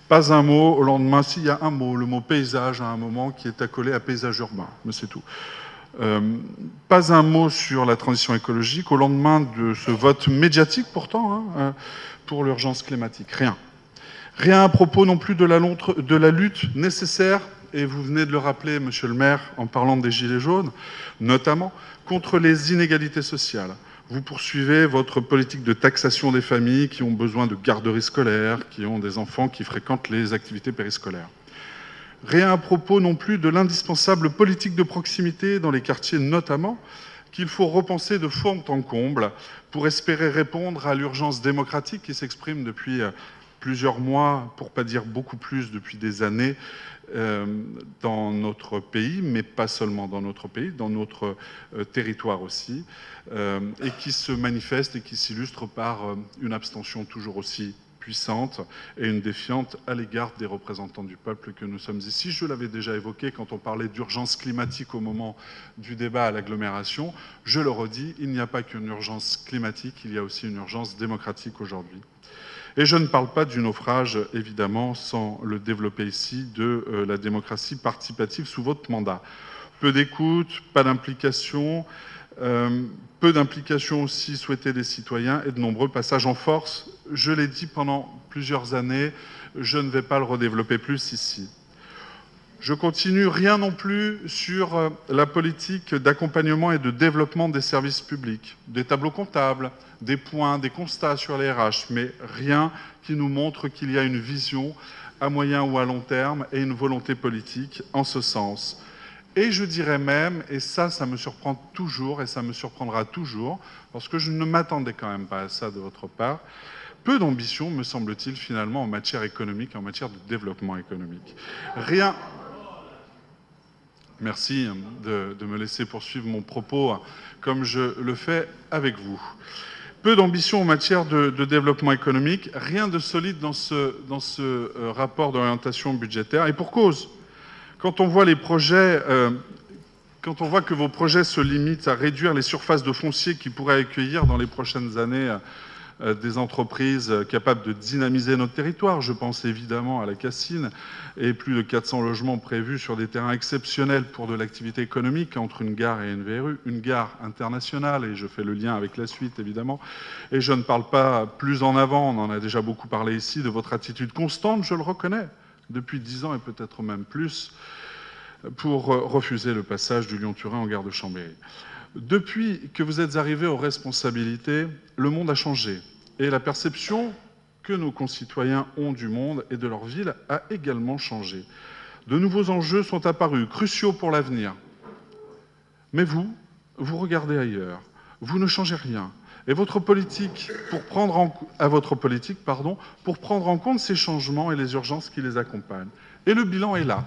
Pas un mot, au lendemain, s'il y a un mot, le mot paysage à un moment qui est accolé à paysage urbain, mais c'est tout. Pas un mot sur la transition écologique au lendemain de ce vote médiatique pourtant, hein, pour l'urgence climatique, rien. Rien à propos non plus de la lutte nécessaire, et vous venez de le rappeler, monsieur le maire, en parlant des Gilets jaunes, notamment contre les inégalités sociales. Vous poursuivez votre politique de taxation des familles qui ont besoin de garderies scolaires, qui ont des enfants qui fréquentent les activités périscolaires. Rien à propos non plus de l'indispensable politique de proximité dans les quartiers notamment, qu'il faut repenser de fond en comble pour espérer répondre à l'urgence démocratique qui s'exprime depuis plusieurs mois, pour pas dire beaucoup plus depuis des années, dans notre pays, mais pas seulement dans notre pays, dans notre territoire aussi, et qui se manifeste et qui s'illustre par une abstention toujours aussi puissante et une défiance à l'égard des représentants du peuple que nous sommes ici. Je l'avais déjà évoqué quand on parlait d'urgence climatique au moment du débat à l'agglomération. Je le redis, il n'y a pas qu'une urgence climatique, il y a aussi une urgence démocratique aujourd'hui. Et je ne parle pas du naufrage, évidemment, sans le développer ici, de la démocratie participative sous votre mandat. Peu d'écoute, pas d'implication, peu d'implication aussi souhaitée des citoyens et de nombreux passages en force. Je l'ai dit pendant plusieurs années, je ne vais pas le redévelopper plus ici. Je continue, rien non plus sur la politique d'accompagnement et de développement des services publics, des tableaux comptables, des points, des constats sur les RH, mais rien qui nous montre qu'il y a une vision à moyen ou à long terme et une volonté politique en ce sens. Et je dirais même, et ça me surprend toujours et ça me surprendra toujours, parce que je ne m'attendais quand même pas à ça de votre part, peu d'ambition, me semble-t-il, finalement, en matière économique, en matière de développement économique. Rien... Merci de me laisser poursuivre mon propos comme je le fais avec vous. Peu d'ambition en matière de développement économique, rien de solide dans ce rapport d'orientation budgétaire, et pour cause. Quand on voit les projets, quand on voit que vos projets se limitent à réduire les surfaces de foncier qui pourraient accueillir dans les prochaines années des entreprises capables de dynamiser notre territoire, je pense évidemment à la Cassine, et plus de 400 logements prévus sur des terrains exceptionnels pour de l'activité économique entre une gare et une VRU, une gare internationale, et je fais le lien avec la suite évidemment, et je ne parle pas plus en avant, on en a déjà beaucoup parlé ici, de votre attitude constante, je le reconnais, depuis 10 ans et peut-être même plus, pour refuser le passage du Lyon-Turin en gare de Chambéry. Depuis que vous êtes arrivé aux responsabilités, le monde a changé et la perception que nos concitoyens ont du monde et de leur ville a également changé. De nouveaux enjeux sont apparus, cruciaux pour l'avenir. Mais vous regardez ailleurs, vous ne changez rien. Et votre politique, pour prendre en compte ces changements et les urgences qui les accompagnent. Et le bilan est là,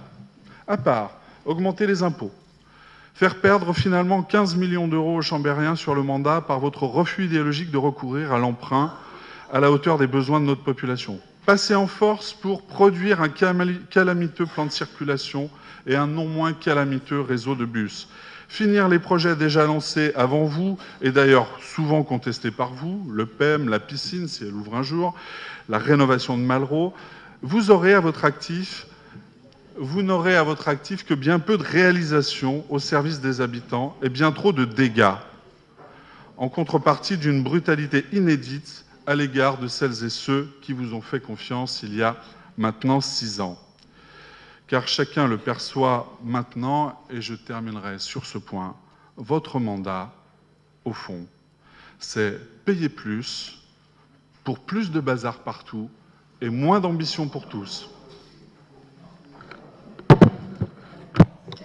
à part augmenter les impôts, faire perdre finalement 15 millions d'euros aux Chambériens sur le mandat par votre refus idéologique de recourir à l'emprunt à la hauteur des besoins de notre population. Passer en force pour produire un calamiteux plan de circulation et un non moins calamiteux réseau de bus. finir les projets déjà lancés avant vous, et d'ailleurs souvent contestés par vous, le PEM, la piscine, si elle ouvre un jour, la rénovation de Malraux, vous n'aurez à votre actif que bien peu de réalisations au service des habitants et bien trop de dégâts, en contrepartie d'une brutalité inédite à l'égard de celles et ceux qui vous ont fait confiance il y a maintenant 6 ans. Car chacun le perçoit maintenant, et je terminerai sur ce point, votre mandat, au fond, c'est payer plus, pour plus de bazar partout, et moins d'ambition pour tous.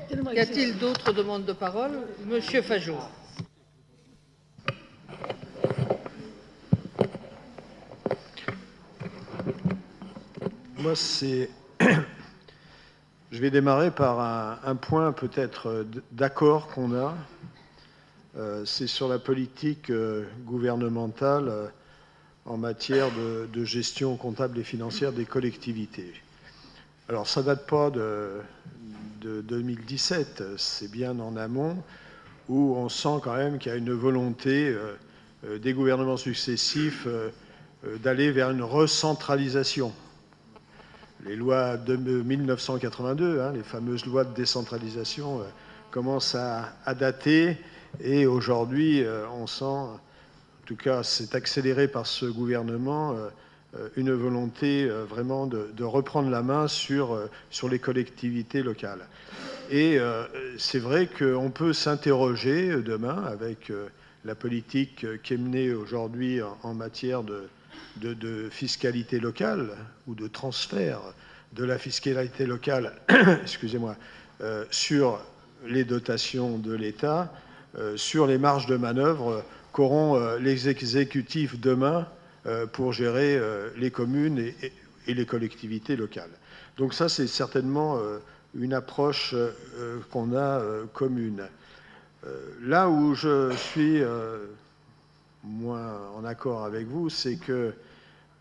Y a-t-il d'autres demandes de parole? Monsieur Fajot. Moi, je vais démarrer par un point peut-être d'accord qu'on a. C'est sur la politique gouvernementale en matière de gestion comptable et financière des collectivités. Alors, ça ne date pas de 2017, c'est bien en amont, où on sent quand même qu'il y a une volonté des gouvernements successifs d'aller vers une recentralisation. Les lois de 1982, les fameuses lois de décentralisation, commencent à dater, et aujourd'hui, on sent, en tout cas, c'est accéléré par ce gouvernement, une volonté vraiment de reprendre la main sur les collectivités locales. Et c'est vrai qu'on peut s'interroger demain avec la politique qui est menée aujourd'hui en matière de fiscalité locale ou de transfert de la fiscalité locale excusez-moi, sur les dotations de l'État, sur les marges de manœuvre qu'auront les exécutifs demain pour gérer les communes et les collectivités locales. Donc ça, c'est certainement une approche qu'on a commune. Là où je suis moins en accord avec vous, c'est que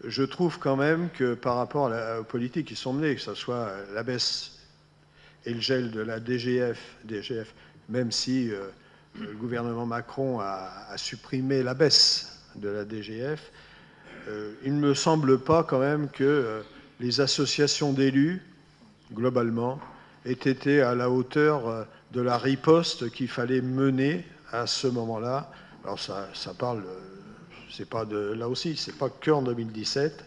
je trouve quand même que par rapport aux politiques qui sont menées, que ce soit la baisse et le gel de la DGF, même si le gouvernement Macron a supprimé la baisse de la DGF, il ne me semble pas quand même que les associations d'élus, globalement, aient été à la hauteur de la riposte qu'il fallait mener à ce moment-là. Alors ça parle, c'est pas là aussi, c'est pas qu'en 2017,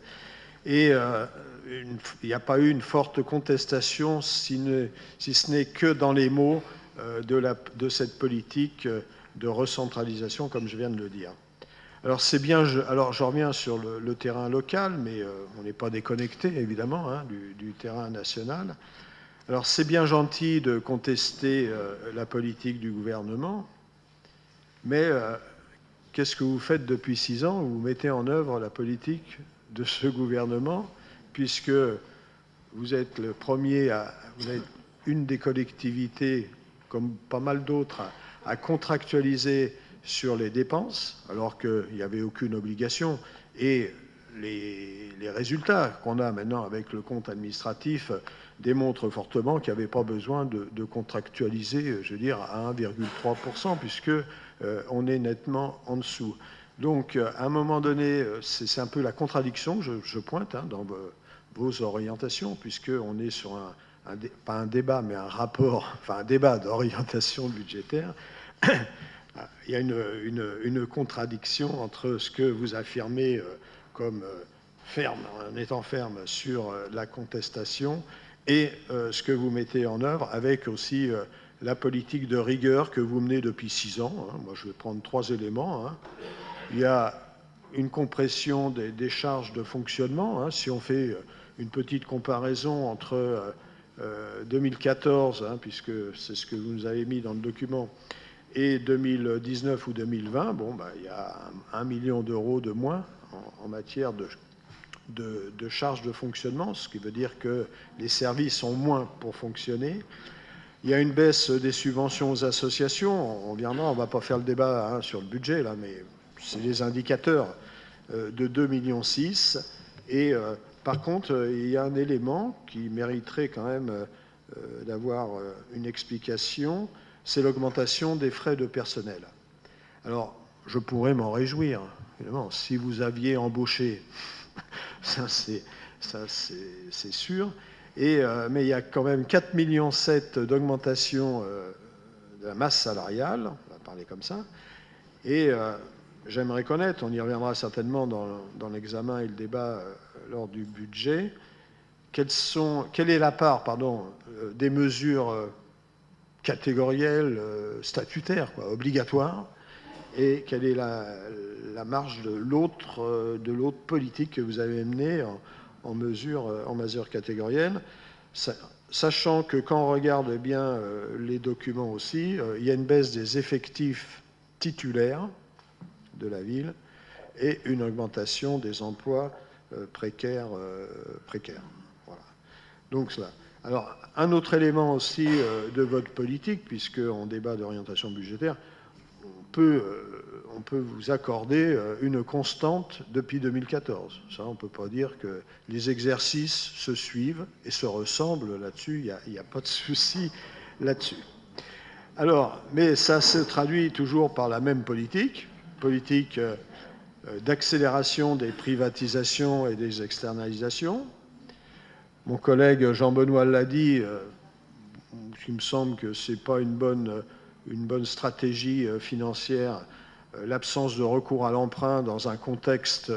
et il n'y a pas eu une forte contestation, si ce n'est que dans les mots de cette politique de recentralisation, comme je viens de le dire. Alors c'est bien, alors je reviens sur le terrain local, mais on n'est pas déconnecté évidemment du terrain national. Alors c'est bien gentil de contester la politique du gouvernement, mais qu'est-ce que vous faites depuis 6 ans? Vous mettez en œuvre la politique de ce gouvernement, puisque vous êtes le premier, vous êtes une des collectivités, comme pas mal d'autres, à contractualiser sur les dépenses, alors qu'il n'y avait aucune obligation. Et les résultats qu'on a maintenant avec le compte administratif démontrent fortement qu'il n'y avait pas besoin de contractualiser, je veux dire, à 1,3%, puisque on est nettement en dessous. Donc, à un moment donné, c'est un peu la contradiction que je pointe dans vos orientations, puisqu'on est sur pas un débat, mais un rapport, enfin un débat d'orientation budgétaire. Il y a une contradiction entre ce que vous affirmez comme ferme, en étant ferme sur la contestation, et ce que vous mettez en œuvre avec aussi la politique de rigueur que vous menez depuis 6 ans. Moi, je vais prendre 3 éléments. Il y a une compression des charges de fonctionnement. Si on fait une petite comparaison entre 2014, puisque c'est ce que vous nous avez mis dans le document, et 2019 ou 2020, il y a 1 million d'euros de moins en matière de charges de fonctionnement, ce qui veut dire que les services ont moins pour fonctionner. Il y a une baisse des subventions aux associations. On ne va pas faire le débat sur le budget, là, mais c'est les indicateurs de 2,6 millions. Et par contre, il y a un élément qui mériterait quand même d'avoir une explication. c'est l'augmentation des frais de personnel. Alors, je pourrais m'en réjouir, évidemment, si vous aviez embauché, ça c'est sûr, mais il y a quand même 4,7 millions d'augmentation de la masse salariale, on va parler comme ça, et j'aimerais connaître, on y reviendra certainement dans l'examen et le débat lors du budget, quelle est la part des mesures catégorielles, statutaires, obligatoires, et quelle est la marge de l'autre politique que vous avez menée en mesure catégorielle, sachant que quand on regarde bien les documents aussi, il y a une baisse des effectifs titulaires de la ville et une augmentation des emplois précaires. Voilà. Donc cela. Alors, un autre élément aussi de votre politique, puisqu'on débat d'orientation budgétaire, on peut vous accorder une constante depuis 2014. Ça, on ne peut pas dire que les exercices se suivent et se ressemblent là-dessus. Il n'y a pas de souci là-dessus. Alors, mais ça se traduit toujours par la même politique d'accélération des privatisations et des externalisations. Mon collègue Jean-Benoît l'a dit, il me semble que ce n'est pas une bonne stratégie financière, l'absence de recours à l'emprunt dans un contexte,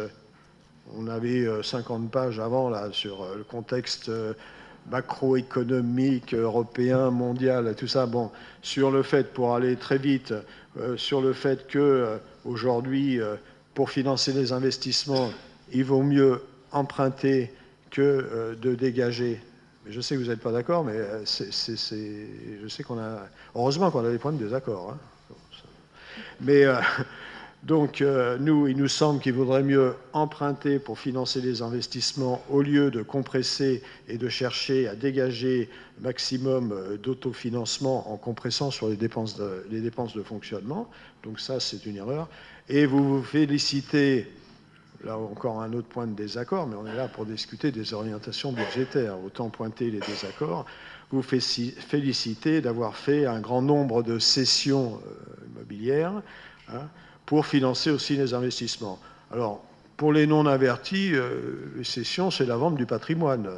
on avait 50 pages avant là, sur le contexte macroéconomique, européen, mondial, tout ça, bon, sur le fait, pour aller très vite, sur le fait que aujourd'hui, pour financer les investissements, il vaut mieux emprunter que de dégager. Je sais que vous n'êtes pas d'accord, mais je sais qu'on a... Heureusement qu'on a des points de désaccord. Hein. Mais donc, il nous semble qu'il vaudrait mieux emprunter pour financer les investissements au lieu de compresser et de chercher à dégager maximum d'autofinancement en compressant sur les dépenses de fonctionnement. Donc ça, c'est une erreur. Et vous vous félicitez... Là encore un autre point de désaccord, mais on est là pour discuter des orientations budgétaires. Autant pointer les désaccords. Vous félicitez d'avoir fait un grand nombre de cessions immobilières pour financer aussi les investissements. Alors, pour les non-avertis, les cessions, c'est la vente du patrimoine.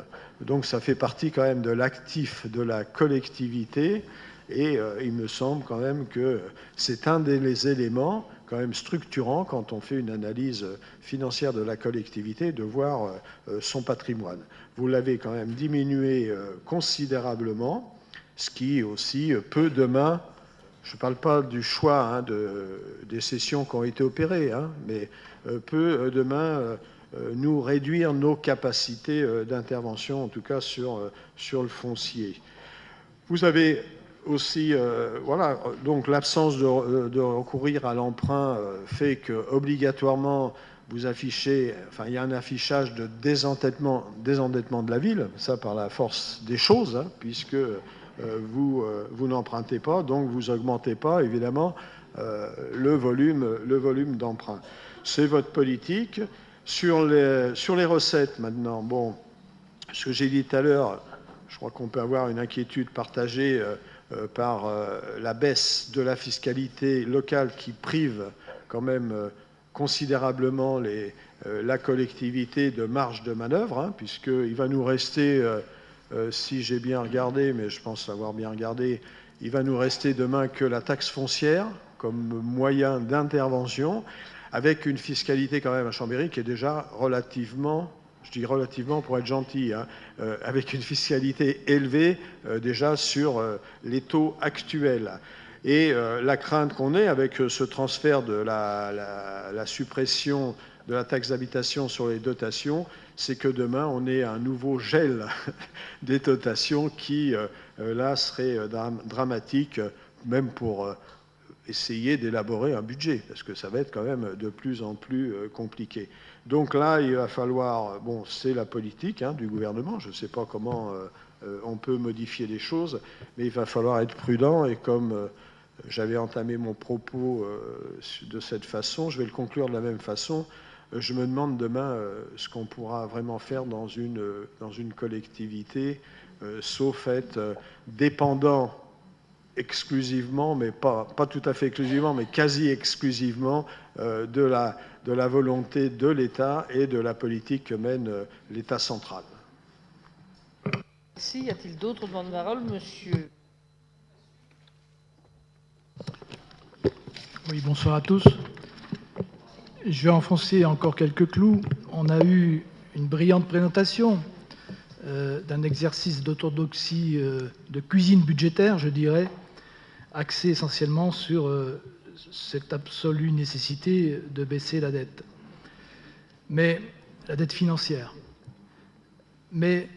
Donc ça fait partie quand même de l'actif de la collectivité et il me semble quand même que c'est un des éléments quand même structurant quand on fait une analyse financière de la collectivité, de voir son patrimoine. Vous l'avez quand même diminué considérablement, ce qui aussi peut demain, je ne parle pas du choix des cessions qui ont été opérées, mais peut demain nous réduire nos capacités d'intervention, en tout cas sur le foncier. Vous avez aussi, voilà, donc l'absence de recourir à l'emprunt fait que obligatoirement vous affichez, enfin il y a un affichage de désendettement de la ville, ça par la force des choses, puisque vous n'empruntez pas, donc vous augmentez pas évidemment le volume d'emprunt. C'est votre politique. Sur les recettes maintenant, bon, ce que j'ai dit tout à l'heure, je crois qu'on peut avoir une inquiétude partagée par la baisse de la fiscalité locale qui prive quand même considérablement la collectivité de marge de manœuvre, puisqu'il va nous rester, si j'ai bien regardé, mais je pense avoir bien regardé, il va nous rester demain que la taxe foncière comme moyen d'intervention, avec une fiscalité quand même à Chambéry qui est déjà relativement... Je dis relativement pour être gentil, avec une fiscalité élevée déjà sur les taux actuels. Et la crainte qu'on ait avec ce transfert de la suppression de la taxe d'habitation sur les dotations, c'est que demain on ait un nouveau gel des dotations qui, là, serait dramatique, même pour essayer d'élaborer un budget, parce que ça va être quand même de plus en plus compliqué. Donc là, il va falloir, bon, c'est la politique du gouvernement, je ne sais pas comment on peut modifier les choses, mais il va falloir être prudent, et comme j'avais entamé mon propos de cette façon, je vais le conclure de la même façon. Je me demande demain ce qu'on pourra vraiment faire dans une collectivité, sauf être dépendant exclusivement, mais pas tout à fait exclusivement, mais quasi exclusivement de la volonté de l'État et de la politique que mène l'État central. Merci. Y a-t-il d'autres demandes de parole, monsieur? Oui, bonsoir à tous. Je vais enfoncer encore quelques clous. On a eu une brillante présentation d'un exercice d'orthodoxie de cuisine budgétaire, je dirais, axé essentiellement sur cette absolue nécessité de baisser la dette. Mais la dette financière. Mais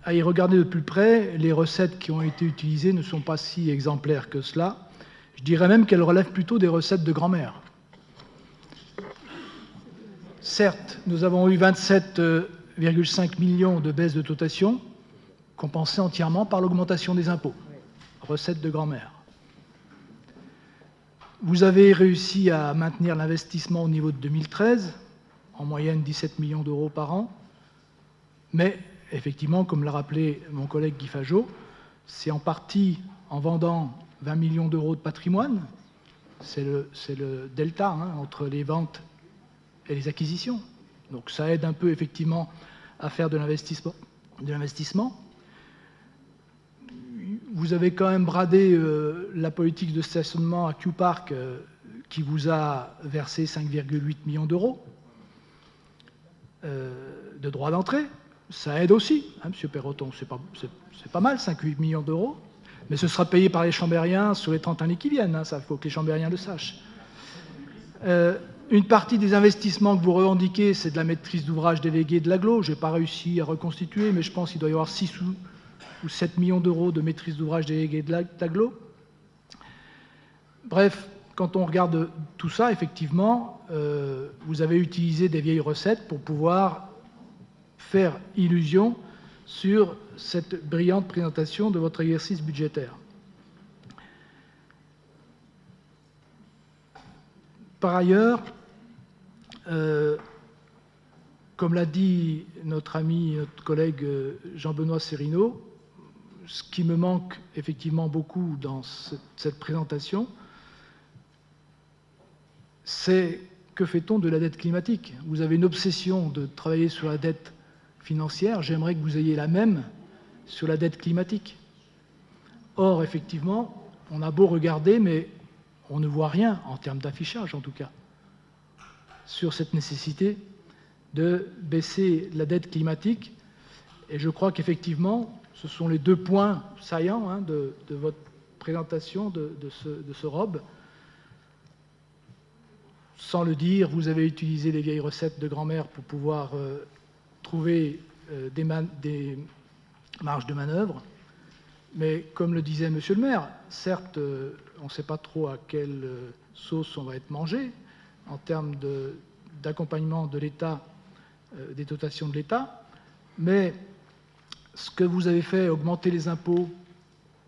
à y regarder de plus près, les recettes qui ont été utilisées ne sont pas si exemplaires que cela. Je dirais même qu'elles relèvent plutôt des recettes de grand-mère. Certes, nous avons eu 27,5 millions de baisse de dotation, compensées entièrement par l'augmentation des impôts. Recettes de grand-mère. Vous avez réussi à maintenir l'investissement au niveau de 2013, en moyenne 17 millions d'euros par an, mais effectivement, comme l'a rappelé mon collègue Guy Fajot, c'est en partie en vendant 20 millions d'euros de patrimoine, c'est le delta entre les ventes et les acquisitions. Donc ça aide un peu effectivement à faire de l'investissement. Vous avez quand même bradé la politique de stationnement à Kew Park qui vous a versé 5,8 millions d'euros de droits d'entrée. Ça aide aussi, Monsieur Perroton, c'est pas mal, 5,8 millions d'euros. Mais ce sera payé par les Chambériens sur les 30 années qui viennent, ça, il faut que les Chambériens le sachent. Une partie des investissements que vous revendiquez, c'est de la maîtrise d'ouvrage déléguée de l'agglo. Je n'ai pas réussi à reconstituer, mais je pense qu'il doit y avoir 6 ou 7 millions d'euros de maîtrise d'ouvrage déléguée de l'agglo. Bref, quand on regarde tout ça, effectivement, vous avez utilisé des vieilles recettes pour pouvoir faire illusion sur cette brillante présentation de votre exercice budgétaire. Par ailleurs, comme l'a dit notre ami, notre collègue Jean-Benoît Serino, ce qui me manque effectivement beaucoup dans cette présentation, c'est que fait-on de la dette climatique? Vous avez une obsession de travailler sur la dette financière, j'aimerais que vous ayez la même sur la dette climatique. Or, effectivement, on a beau regarder, mais on ne voit rien, en termes d'affichage en tout cas, sur cette nécessité de baisser la dette climatique. Et je crois qu'effectivement, ce sont les deux points saillants de votre présentation de ce ROB. Sans le dire, vous avez utilisé les vieilles recettes de grand-mère pour pouvoir trouver des marges de manœuvre. Mais comme le disait Monsieur le maire, certes, on ne sait pas trop à quelle sauce on va être mangé en termes d'accompagnement de l'État, des dotations de l'État, mais ce que vous avez fait, augmenter les impôts,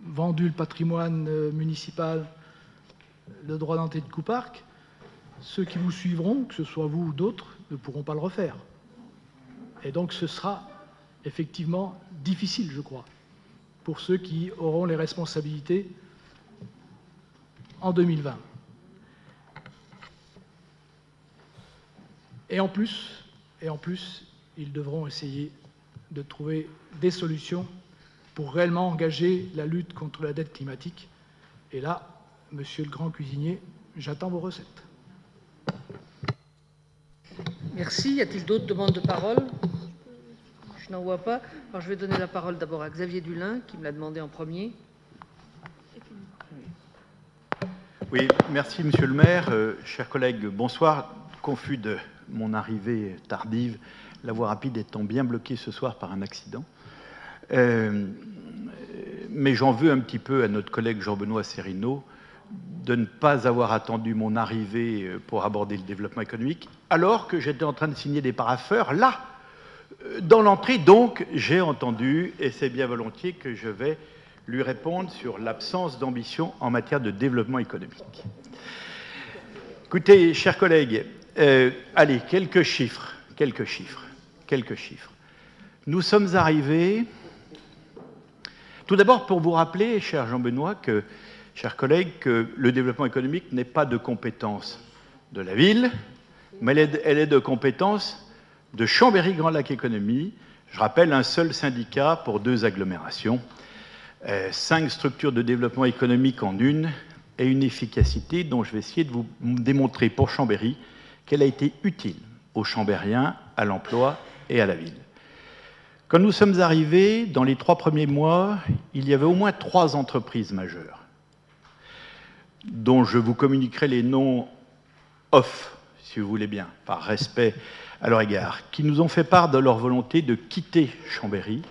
vendu le patrimoine municipal, le droit d'entrée de Kew Park, ceux qui vous suivront, que ce soit vous ou d'autres, ne pourront pas le refaire. Et donc ce sera effectivement difficile, je crois, pour ceux qui auront les responsabilités en 2020. Et en plus, ils devront essayer de trouver des solutions pour réellement engager la lutte contre la dette climatique. Et là, monsieur le grand cuisinier, j'attends vos recettes. Merci. Y a-t-il d'autres demandes de parole? Je n'en vois pas. Alors, je vais donner la parole d'abord à Xavier Dulin, qui me l'a demandé en premier. Oui, merci Monsieur le maire. Chers collègues, bonsoir. Confus de mon arrivée tardive, la voie rapide étant bien bloquée ce soir par un accident. Mais j'en veux un petit peu à notre collègue Jean-Benoît Serino de ne pas avoir attendu mon arrivée pour aborder le développement économique, alors que j'étais en train de signer des parapheurs, là, dans l'entrée. Donc, j'ai entendu, et c'est bien volontiers que je vais lui répondre sur l'absence d'ambition en matière de développement économique. Écoutez, chers collègues, allez, quelques chiffres. Nous sommes arrivés... Tout d'abord, pour vous rappeler, cher Jean-Benoît, que chers collègues, que le développement économique n'est pas de compétence de la ville, mais elle est de compétence de Chambéry Grand Lac Économie. Je rappelle, un seul syndicat pour 2 agglomérations, 5 structures de développement économique en une, et une efficacité dont je vais essayer de vous démontrer pour Chambéry qu'elle a été utile aux Chambériens, à l'emploi et à la ville. Quand nous sommes arrivés, dans les 3 premiers mois, il y avait au moins 3 entreprises majeures, dont je vous communiquerai les noms off, si vous voulez bien, par respect à leur égard, qui nous ont fait part de leur volonté de quitter Chambéry,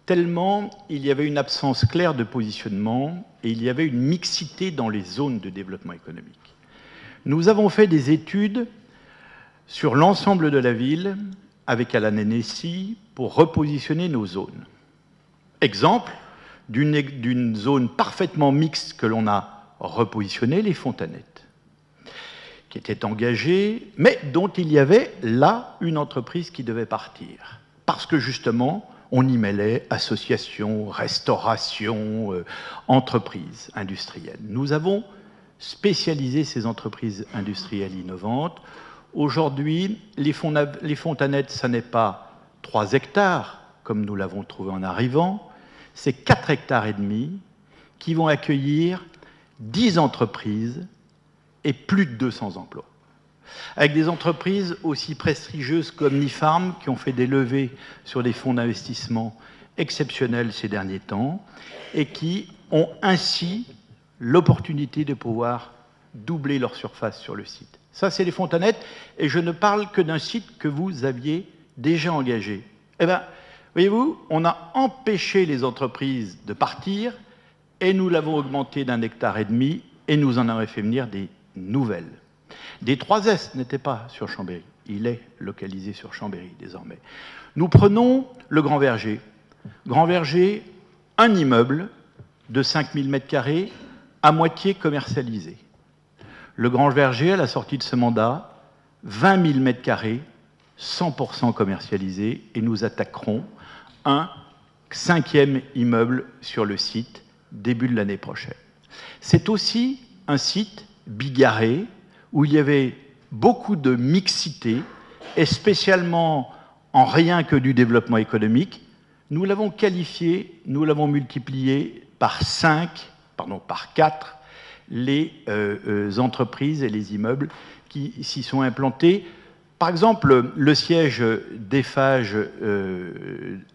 tellement il y avait une absence claire de positionnement et il y avait une mixité dans les zones de développement économique. Nous avons fait des études sur l'ensemble de la ville avec Alan Hennessy pour repositionner nos zones. Exemple d'une zone parfaitement mixte que l'on a repositionnée, les Fontanettes, qui était engagée, mais dont il y avait là une entreprise qui devait partir. Parce que justement, on y mêlait associations, restauration, entreprises industrielles. Nous avons spécialisé ces entreprises industrielles innovantes. Aujourd'hui, les Fontanettes, ça n'est pas 3 hectares, comme nous l'avons trouvé en arrivant, c'est 4,5 hectares qui vont accueillir 10 entreprises et plus de 200 emplois. Avec des entreprises aussi prestigieuses comme Nifarm, qui ont fait des levées sur des fonds d'investissement exceptionnels ces derniers temps, et qui ont ainsi l'opportunité de pouvoir doubler leur surface sur le site. Ça, c'est les Fontanettes, et je ne parle que d'un site que vous aviez déjà engagé. Eh bien, voyez-vous, on a empêché les entreprises de partir, et nous l'avons augmenté d'1,5 hectare, et nous en avons fait venir des nouvelles. D3S n'était pas sur Chambéry, il est localisé sur Chambéry désormais. Nous prenons le Grand Verger. Grand Verger, un immeuble de 5000 m² à moitié commercialisé. Le Grand Verger, à la sortie de ce mandat, 20 000 m², 100% commercialisé, et nous attaquerons un 5e immeuble sur le site début de l'année prochaine. C'est aussi un site bigarré où il y avait beaucoup de mixité, et spécialement en rien que du développement économique. Nous l'avons qualifié, nous l'avons multiplié par 4 les entreprises et les immeubles qui s'y sont implantés. Par exemple, le siège d'Eiffage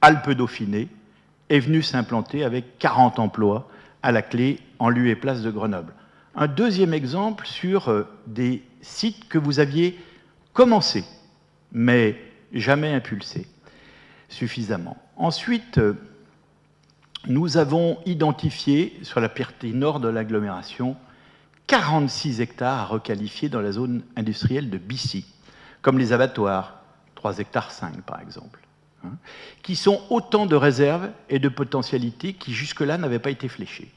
Alpes-Dauphiné est venu s'implanter avec 40 emplois à la clé en lieu et place de Grenoble. Un deuxième exemple sur des sites que vous aviez commencé, mais jamais impulsés suffisamment. Ensuite, nous avons identifié sur la partie nord de l'agglomération 46 hectares à requalifier dans la zone industrielle de Bissy, comme les abattoirs, 3,5 hectares par exemple, qui sont autant de réserves et de potentialités qui jusque-là n'avaient pas été fléchées,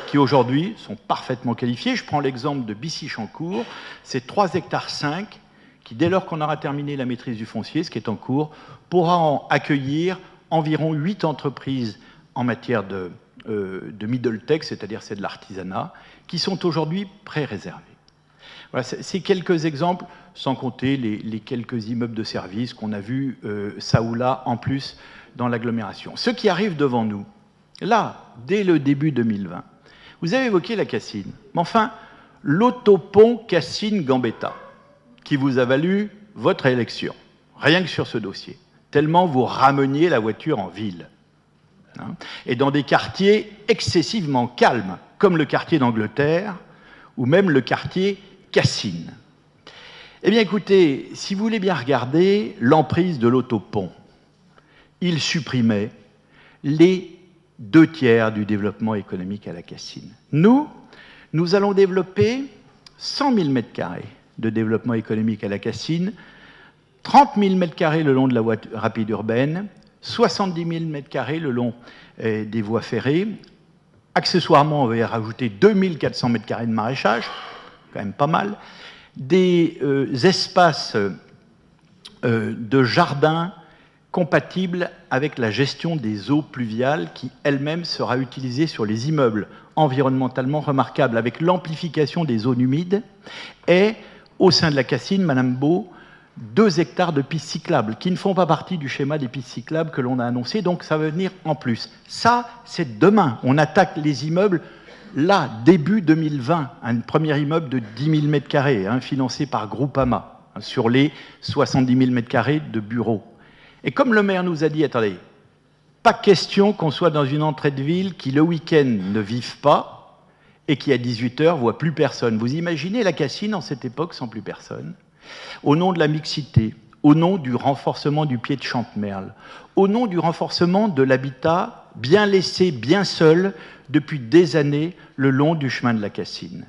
qui aujourd'hui sont parfaitement qualifiés. Je prends l'exemple de Bissy-Chancourt, c'est 3,5 hectares qui, dès lors qu'on aura terminé la maîtrise du foncier, ce qui est en cours, pourra en accueillir environ 8 entreprises en matière de middle tech, c'est-à-dire c'est de l'artisanat, qui sont aujourd'hui pré-réservés. Voilà, c'est quelques exemples, sans compter les quelques immeubles de services qu'on a vus ça ou là en plus dans l'agglomération. Ce qui arrive devant nous, là, dès le début 2020, vous avez évoqué la Cassine, mais enfin, l'autopont Cassine-Gambetta, qui vous a valu votre élection, rien que sur ce dossier, tellement vous rameniez la voiture en ville, et dans des quartiers excessivement calmes, comme le quartier d'Angleterre, ou même le quartier Cassine. Eh bien écoutez, si vous voulez bien regarder l'emprise de l'autopont, il supprimait les 2/3 du développement économique à la Cassine. Nous allons développer 100 000 m² de développement économique à la Cassine, 30 000 m² le long de la voie rapide urbaine, 70 000 m² le long des voies ferrées. Accessoirement, on va y rajouter 2400 m² de maraîchage, quand même pas mal, des espaces de jardins compatible avec la gestion des eaux pluviales qui elle-même sera utilisée sur les immeubles environnementalement remarquables, avec l'amplification des zones humides, et au sein de la Cassine, Madame Beau, 2 hectares de pistes cyclables qui ne font pas partie du schéma des pistes cyclables que l'on a annoncé, donc ça va venir en plus. Ça, c'est demain. On attaque les immeubles là, début 2020, un premier immeuble de 10 000 m², financé par Groupama, sur les 70 000 m² de bureaux. Et comme le maire nous a dit, attendez, pas question qu'on soit dans une entrée de ville qui, le week-end, ne vive pas et qui, à 18h, voit plus personne. Vous imaginez la Cassine en cette époque sans plus personne? Au nom de la mixité, au nom du renforcement du pied de Chantemerle, au nom du renforcement de l'habitat bien laissé, bien seul, depuis des années, le long du chemin de la Cassine.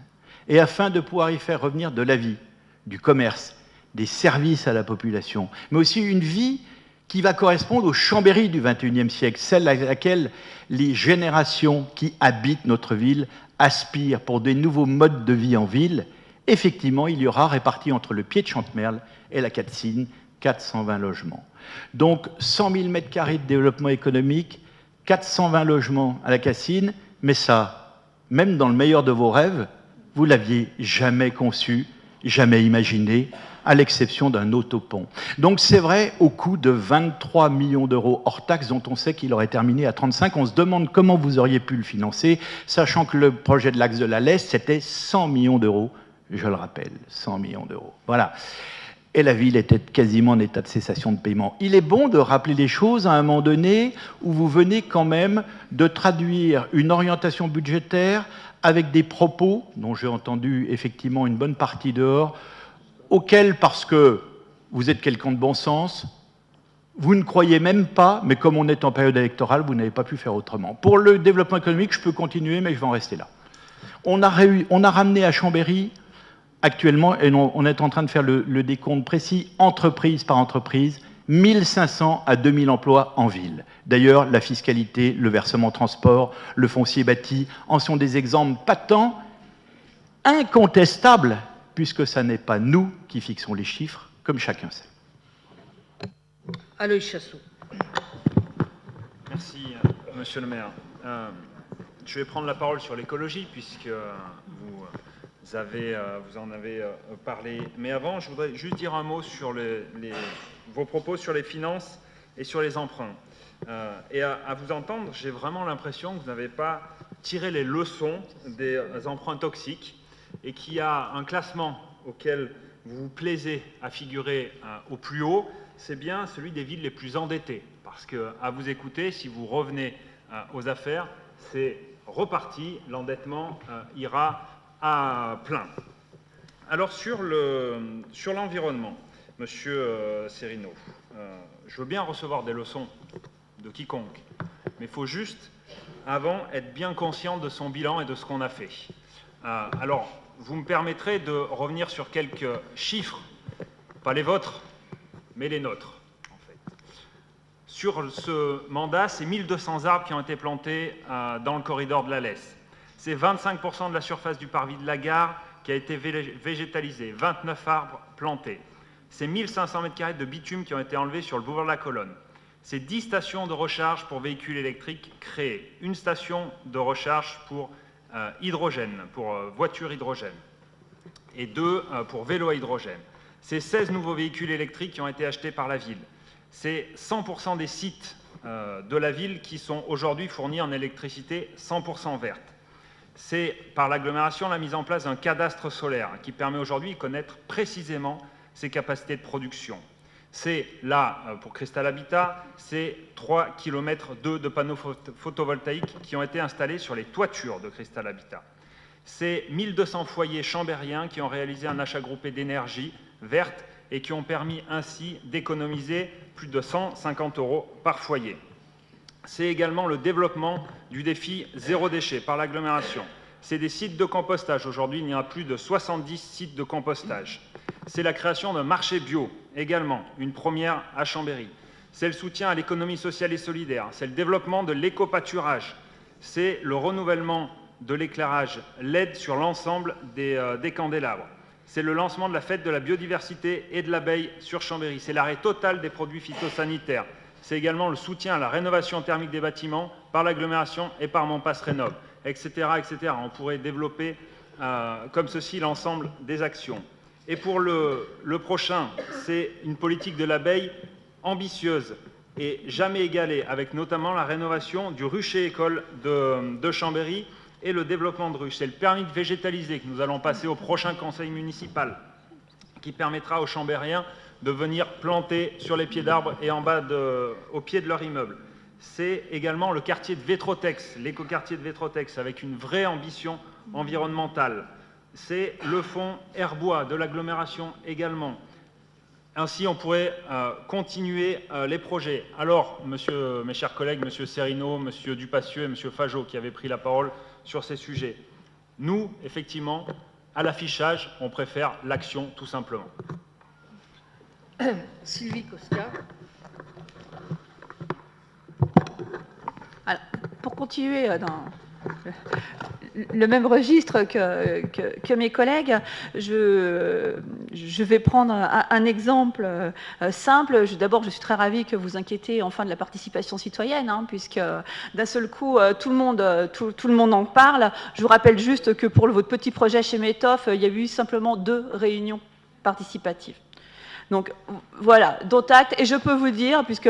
Et afin de pouvoir y faire revenir de la vie, du commerce, des services à la population, mais aussi une vie qui va correspondre au Chambéry du XXIe siècle, celle à laquelle les générations qui habitent notre ville aspirent pour des nouveaux modes de vie en ville. Effectivement, il y aura réparti entre le pied de Chantemerle et la Cassine 420 logements. Donc 100 000 m² de développement économique, 420 logements à la Cassine, mais ça, même dans le meilleur de vos rêves, vous ne l'aviez jamais conçu, jamais imaginé, à l'exception d'un autopont. Donc c'est vrai, au coût de 23 millions d'euros hors taxes, dont on sait qu'il aurait terminé à 35, on se demande comment vous auriez pu le financer, sachant que le projet de l'axe de la Leste, c'était 100 millions d'euros, je le rappelle, 100 millions d'euros. Voilà. Et la ville était quasiment en état de cessation de paiement. Il est bon de rappeler les choses à un moment donné où vous venez quand même de traduire une orientation budgétaire avec des propos, dont j'ai entendu effectivement une bonne partie dehors, auxquels, parce que vous êtes quelqu'un de bon sens, vous ne croyez même pas, mais comme on est en période électorale, vous n'avez pas pu faire autrement. Pour le développement économique, je peux continuer, mais je vais en rester là. On a ramené à Chambéry, actuellement, et on est en train de faire le décompte précis, entreprise par entreprise, 1500 à 2000 emplois en ville. D'ailleurs, la fiscalité, le versement transport, le foncier bâti en sont des exemples patents, incontestables, puisque ce n'est pas nous qui fixons les chiffres, comme chacun sait. Aloïs Chassot. Merci, monsieur le maire. Je vais prendre la parole sur l'écologie, puisque vous en avez parlé. Mais avant, je voudrais juste dire un mot sur vos propos sur les finances et sur les emprunts. Et à vous entendre, j'ai vraiment l'impression que vous n'avez pas tiré les leçons des emprunts toxiques et qu'il y a un classement auquel vous vous plaisez à figurer au plus haut, c'est bien celui des villes les plus endettées. Parce qu'à vous écouter, si vous revenez aux affaires, c'est reparti, l'endettement ira à plein. Alors sur l'environnement, monsieur Cerino, je veux bien recevoir des leçons de quiconque, mais il faut juste, avant, être bien conscient de son bilan et de ce qu'on a fait. Alors, vous me permettrez de revenir sur quelques chiffres, pas les vôtres, mais les nôtres, en fait. Sur ce mandat, c'est 1200 arbres qui ont été plantés dans le corridor de la Lesse. C'est 25% de la surface du parvis de la gare qui a été végétalisée, 29 arbres plantés. C'est 1500 m² de bitume qui ont été enlevés sur le boulevard de la Colonne. C'est 10 stations de recharge pour véhicules électriques créées, une station de recharge pour hydrogène, pour voitures hydrogène, et 2 pour vélos à hydrogène. C'est 16 nouveaux véhicules électriques qui ont été achetés par la ville. C'est 100% des sites de la ville qui sont aujourd'hui fournis en électricité 100% verte. C'est par l'agglomération la mise en place d'un cadastre solaire qui permet aujourd'hui de connaître précisément ses capacités de production. C'est là, pour Cristal Habitat, c'est 3,2 km de panneaux photovoltaïques qui ont été installés sur les toitures de Cristal Habitat. C'est 1200 foyers chambériens qui ont réalisé un achat groupé d'énergie verte et qui ont permis ainsi d'économiser plus de 150 € par foyer. C'est également le développement du défi zéro déchet par l'agglomération. C'est des sites de compostage. Aujourd'hui, il y a plus de 70 sites de compostage. C'est la création d'un marché bio, également, une première à Chambéry. C'est le soutien à l'économie sociale et solidaire. C'est le développement de l'éco-pâturage. C'est le renouvellement de l'éclairage LED sur l'ensemble des candélabres. C'est le lancement de la fête de la biodiversité et de l'abeille sur Chambéry. C'est l'arrêt total des produits phytosanitaires. c'est également le soutien à la rénovation thermique des bâtiments par l'agglomération et par Monpass Rénov', etc., etc. On pourrait développer comme ceci l'ensemble des actions. Et pour le prochain, c'est une politique de l'abeille ambitieuse et jamais égalée, avec notamment la rénovation du rucher école de Chambéry et le développement de ruches. C'est le permis de végétaliser que nous allons passer au prochain conseil municipal, qui permettra aux Chambériens de venir planter sur les pieds d'arbres et en bas au pied de leur immeuble. C'est également le quartier de Vétrotex, l'écoquartier de Vétrotex, avec une vraie ambition environnementale. C'est le fonds Herbois de l'agglomération également. Ainsi, on pourrait continuer les projets. Alors, mes chers collègues, M. Serino, M. Dupassieux et M. Fajot, qui avaient pris la parole sur ces sujets, nous, effectivement, à l'affichage, on préfère l'action, tout simplement. Sylvie Kostka. Alors, pour continuer dans le même registre que mes collègues, je vais prendre un exemple simple. D'abord, je suis très ravie que vous inquiétez enfin de la participation citoyenne, puisque d'un seul coup, tout le monde en parle. Je vous rappelle juste que pour votre petit projet chez Métoff, il y a eu simplement 2 réunions participatives. Donc voilà, dont acte. Et je peux vous dire, puisque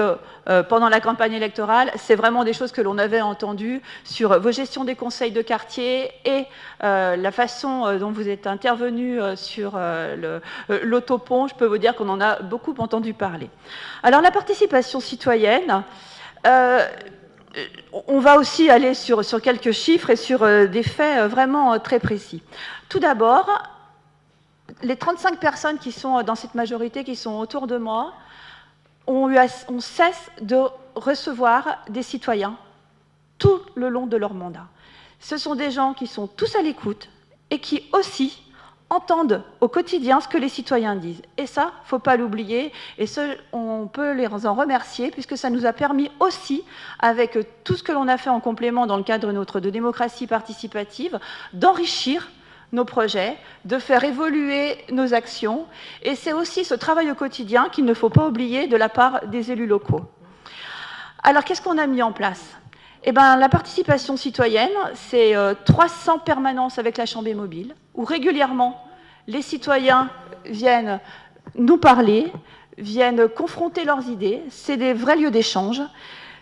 pendant la campagne électorale, c'est vraiment des choses que l'on avait entendues sur vos gestions des conseils de quartier et la façon dont vous êtes intervenu sur l'autopont. Je peux vous dire qu'on en a beaucoup entendu parler. Alors la participation citoyenne, on va aussi aller sur quelques chiffres et sur des faits vraiment très précis. Tout d'abord, les 35 personnes qui sont dans cette majorité, qui sont autour de moi, on cesse de recevoir des citoyens tout le long de leur mandat. Ce sont des gens qui sont tous à l'écoute et qui aussi entendent au quotidien ce que les citoyens disent. Et ça, il ne faut pas l'oublier, et on peut les en remercier, puisque ça nous a permis aussi, avec tout ce que l'on a fait en complément dans le cadre de démocratie participative, d'enrichir nos projets, de faire évoluer nos actions. Et c'est aussi ce travail au quotidien qu'il ne faut pas oublier de la part des élus locaux. Alors, qu'est-ce qu'on a mis en place ? Eh bien, la participation citoyenne, c'est 300 permanences avec la Chambre mobile, où régulièrement, les citoyens viennent nous parler, viennent confronter leurs idées. C'est des vrais lieux d'échange.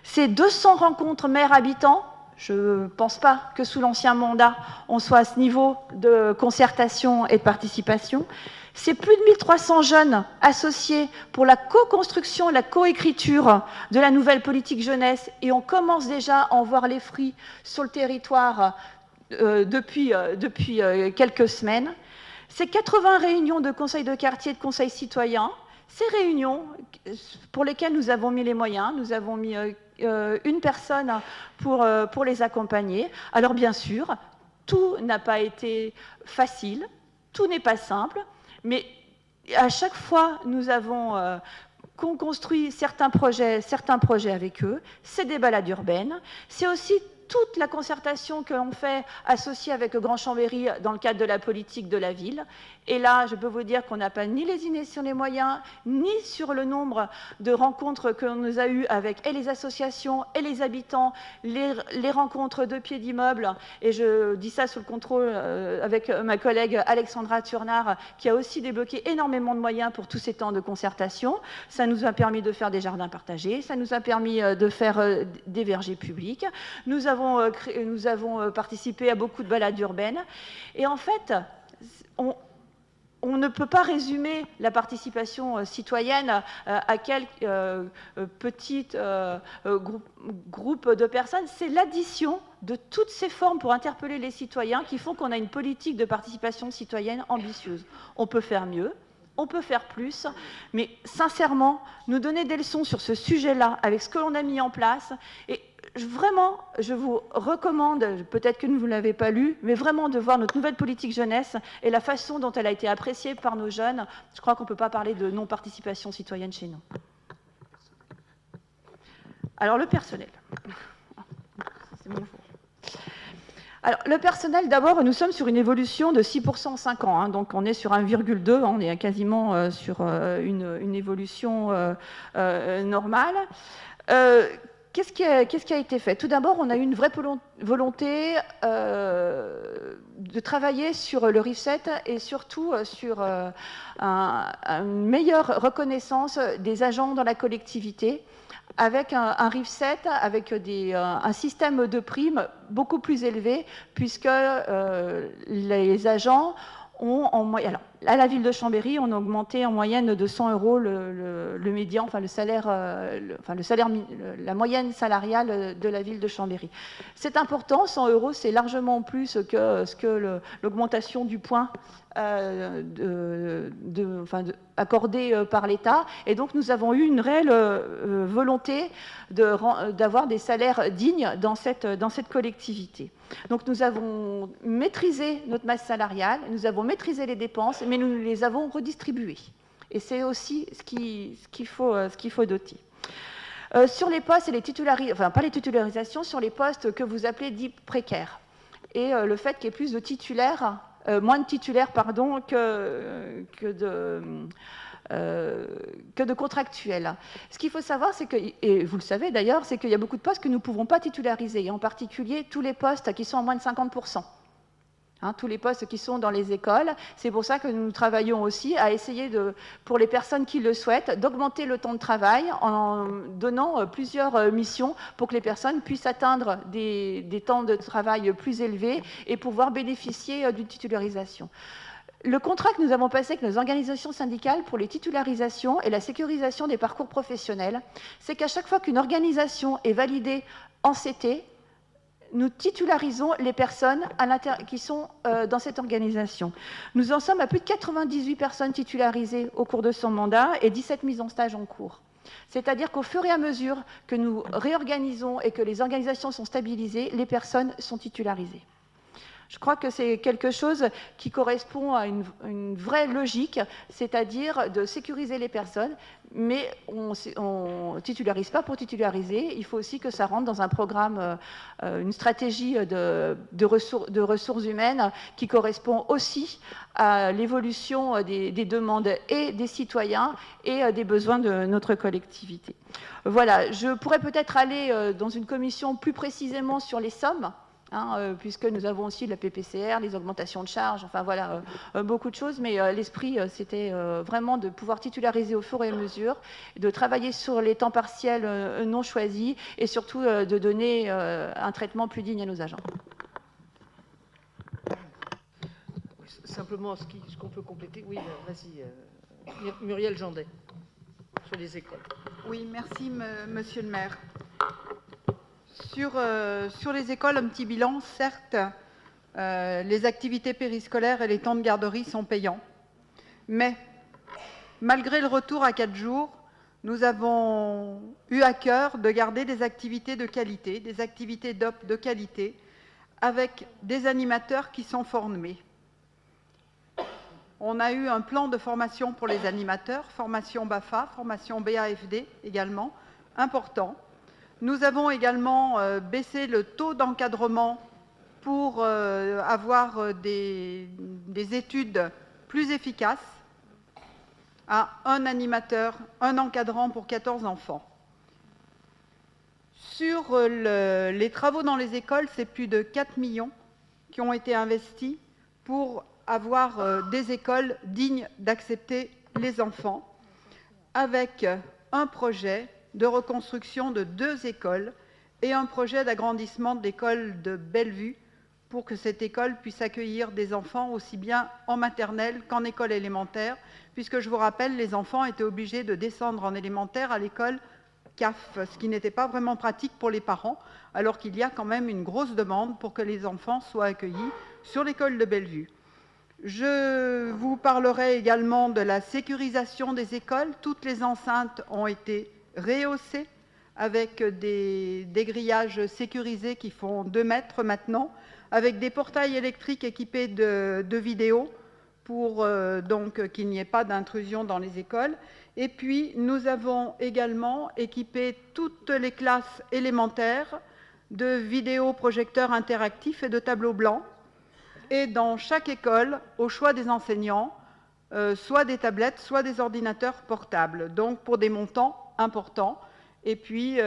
C'est 200 rencontres maires-habitants. Je ne pense pas que sous l'ancien mandat, on soit à ce niveau de concertation et de participation. C'est plus de 1300 jeunes associés pour la co-construction, la co-écriture de la nouvelle politique jeunesse, et on commence déjà à en voir les fruits sur le territoire depuis quelques semaines. C'est 80 réunions de conseils de quartier, de conseils citoyens. Ces réunions pour lesquelles nous avons mis les moyens, nous avons mis une personne pour les accompagner. Alors bien sûr, tout n'a pas été facile, tout n'est pas simple, mais à chaque fois, nous avons construit certains projets avec eux. C'est des balades urbaines, c'est aussi toute la concertation que l'on fait associée avec le Grand Chambéry dans le cadre de la politique de la ville. Et là, je peux vous dire qu'on n'a pas ni lésiné sur les moyens, ni sur le nombre de rencontres que l'on nous a eues avec et les associations et les habitants, les rencontres de pieds d'immeubles. Et je dis ça sous le contrôle avec ma collègue Alexandra Turnard, qui a aussi débloqué énormément de moyens pour tous ces temps de concertation. Ça nous a permis de faire des jardins partagés, ça nous a permis de faire des vergers publics. Nous avons participé à beaucoup de balades urbaines. Et en fait, on ne peut pas résumer la participation citoyenne à quelques petits groupes de personnes. C'est l'addition de toutes ces formes pour interpeller les citoyens qui font qu'on a une politique de participation citoyenne ambitieuse. On peut faire mieux, on peut faire plus, mais sincèrement, nous donner des leçons sur ce sujet-là, avec ce que l'on a mis en place, et vraiment, je vous recommande, peut-être que vous ne l'avez pas lu, mais vraiment de voir notre nouvelle politique jeunesse et la façon dont elle a été appréciée par nos jeunes. Je crois qu'on ne peut pas parler de non-participation citoyenne chez nous. Alors, le personnel. C'est mon jour. Alors, le personnel, d'abord, nous sommes sur une évolution de 6% en 5 ans. Donc, on est sur 1,2, on est quasiment sur une évolution normale. Qu'est-ce qui a été fait? Tout d'abord, on a eu une vraie volonté de travailler sur le RIFSET et surtout sur une meilleure reconnaissance des agents dans la collectivité, avec un RIFSET, avec un système de primes beaucoup plus élevé, puisque les agents ont en moyenne... Alors, à la ville de Chambéry, on a augmenté en moyenne de 100 € le médian, enfin le salaire, la moyenne salariale de la ville de Chambéry. C'est important, 100 €, c'est largement plus que ce que l'augmentation du point accordée par l'État. Et donc nous avons eu une réelle volonté d'avoir des salaires dignes dans cette collectivité. Donc nous avons maîtrisé notre masse salariale, nous avons maîtrisé les dépenses, mais nous les avons redistribuées. Et c'est aussi ce qu'il faut doter. Sur les postes et les titularisations, enfin pas les titularisations, sur les postes que vous appelez dits précaires. Et le fait qu'il y ait plus de titulaires, moins de titulaires, pardon, que de contractuels. Ce qu'il faut savoir, c'est que, et vous le savez d'ailleurs, c'est qu'il y a beaucoup de postes que nous ne pouvons pas titulariser, et en particulier tous les postes qui sont à moins de 50%. Tous les postes qui sont dans les écoles. C'est pour ça que nous travaillons aussi à essayer, pour les personnes qui le souhaitent, d'augmenter le temps de travail en donnant plusieurs missions pour que les personnes puissent atteindre des temps de travail plus élevés et pouvoir bénéficier d'une titularisation. Le contrat que nous avons passé avec nos organisations syndicales pour les titularisations et la sécurisation des parcours professionnels, c'est qu'à chaque fois qu'une organisation est validée en CT, nous titularisons les personnes qui sont dans cette organisation. Nous en sommes à plus de 98 personnes titularisées au cours de son mandat et 17 mises en stage en cours. C'est-à-dire qu'au fur et à mesure que nous réorganisons et que les organisations sont stabilisées, les personnes sont titularisées. Je crois que c'est quelque chose qui correspond à une vraie logique, c'est-à-dire de sécuriser les personnes, mais on ne titularise pas pour titulariser. Il faut aussi que ça rentre dans un programme, une stratégie de ressources humaines qui correspond aussi à l'évolution des demandes et des citoyens et des besoins de notre collectivité. Voilà, je pourrais peut-être aller dans une commission plus précisément sur les sommes, puisque nous avons aussi la PPCR, les augmentations de charges, enfin voilà, beaucoup de choses, mais l'esprit, c'était vraiment de pouvoir titulariser au fur et à mesure, de travailler sur les temps partiels non choisis, et surtout de donner un traitement plus digne à nos agents. Simplement, ce qu'on peut compléter, oui, vas-y, Muriel Jandet, sur les écoles. Oui, merci, monsieur le maire. Sur les écoles, un petit bilan. Certes, les activités périscolaires et les temps de garderie sont payants. Mais, malgré le retour à 4 jours, nous avons eu à cœur de garder des activités de qualité, des activités d'OP de qualité, avec des animateurs qui sont formés. On a eu un plan de formation pour les animateurs, formation BAFA, formation BAFD également, important. Nous avons également baissé le taux d'encadrement pour avoir des études plus efficaces à un animateur, un encadrant pour 14 enfants. Sur les travaux dans les écoles, c'est plus de 4 millions qui ont été investis pour avoir des écoles dignes d'accepter les enfants, avec un projet de reconstruction de 2 écoles et un projet d'agrandissement de l'école de Bellevue pour que cette école puisse accueillir des enfants aussi bien en maternelle qu'en école élémentaire, puisque je vous rappelle, les enfants étaient obligés de descendre en élémentaire à l'école CAF, ce qui n'était pas vraiment pratique pour les parents, alors qu'il y a quand même une grosse demande pour que les enfants soient accueillis sur l'école de Bellevue. Je vous parlerai également de la sécurisation des écoles. Toutes les enceintes ont été rehaussées avec des grillages sécurisés qui font 2 mètres maintenant, avec des portails électriques équipés de vidéos pour donc qu'il n'y ait pas d'intrusion dans les écoles. Et puis, nous avons également équipé toutes les classes élémentaires de vidéoprojecteurs interactifs et de tableaux blancs. Et dans chaque école, au choix des enseignants, soit des tablettes, soit des ordinateurs portables, donc pour des montants importants. Et puis,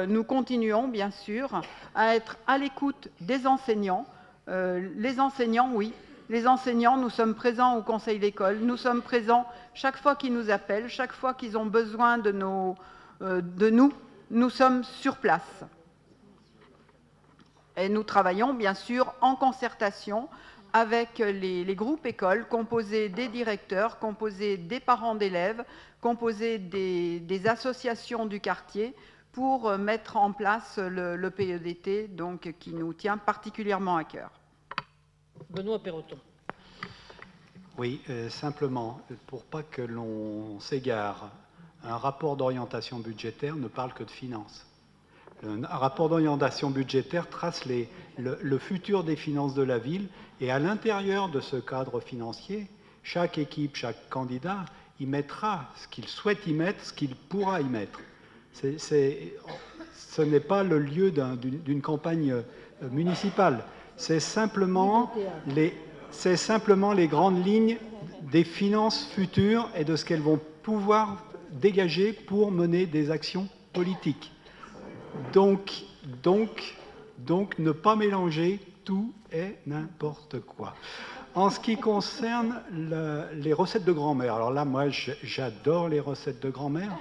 nous continuons, bien sûr, à être à l'écoute des enseignants. Les enseignants, oui. Les enseignants, nous sommes présents au conseil d'école. Nous sommes présents chaque fois qu'ils nous appellent, chaque fois qu'ils ont besoin de nous. Nous sommes sur place. Et nous travaillons, bien sûr, en concertation avec les groupes écoles, composés des directeurs, composés des parents d'élèves, composés des associations du quartier, pour mettre en place le PEDT, donc, qui nous tient particulièrement à cœur. Benoît Perroton. Oui, simplement, pour pas que l'on s'égare, un rapport d'orientation budgétaire ne parle que de finances. Un rapport d'orientation budgétaire trace le futur des finances de la ville, et à l'intérieur de ce cadre financier, chaque équipe, chaque candidat y mettra ce qu'il souhaite y mettre, ce qu'il pourra y mettre. Ce n'est pas le lieu d'une campagne municipale. C'est simplement les grandes lignes des finances futures et de ce qu'elles vont pouvoir dégager pour mener des actions politiques. Donc, ne pas mélanger tout et n'importe quoi. En ce qui concerne les recettes de grand-mère, alors là, moi, j'adore les recettes de grand-mère,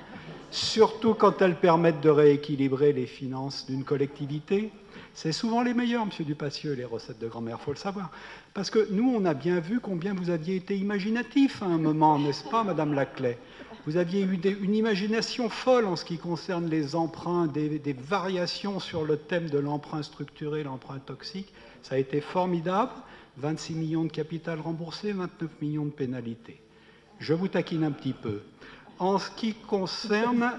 surtout quand elles permettent de rééquilibrer les finances d'une collectivité. C'est souvent les meilleures, M. Dupassieux, les recettes de grand-mère, il faut le savoir. Parce que nous, on a bien vu combien vous aviez été imaginatif à un moment, n'est-ce pas, Madame Laclais? Vous aviez eu une imagination folle en ce qui concerne les emprunts, des variations sur le thème de l'emprunt structuré, l'emprunt toxique. Ça a été formidable. 26 millions de capital remboursé, 29 millions de pénalités. Je vous taquine un petit peu. En ce qui concerne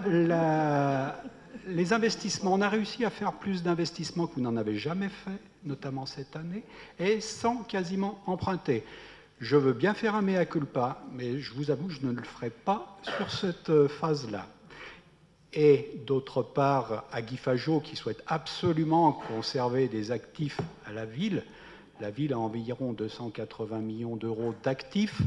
les investissements, on a réussi à faire plus d'investissements que vous n'en avez jamais fait, notamment cette année, et sans quasiment emprunter. Je veux bien faire un mea culpa, mais je vous avoue, je ne le ferai pas sur cette phase-là. Et d'autre part, à Guy Fajot, qui souhaite absolument conserver des actifs à la ville a environ 280 millions d'euros d'actifs.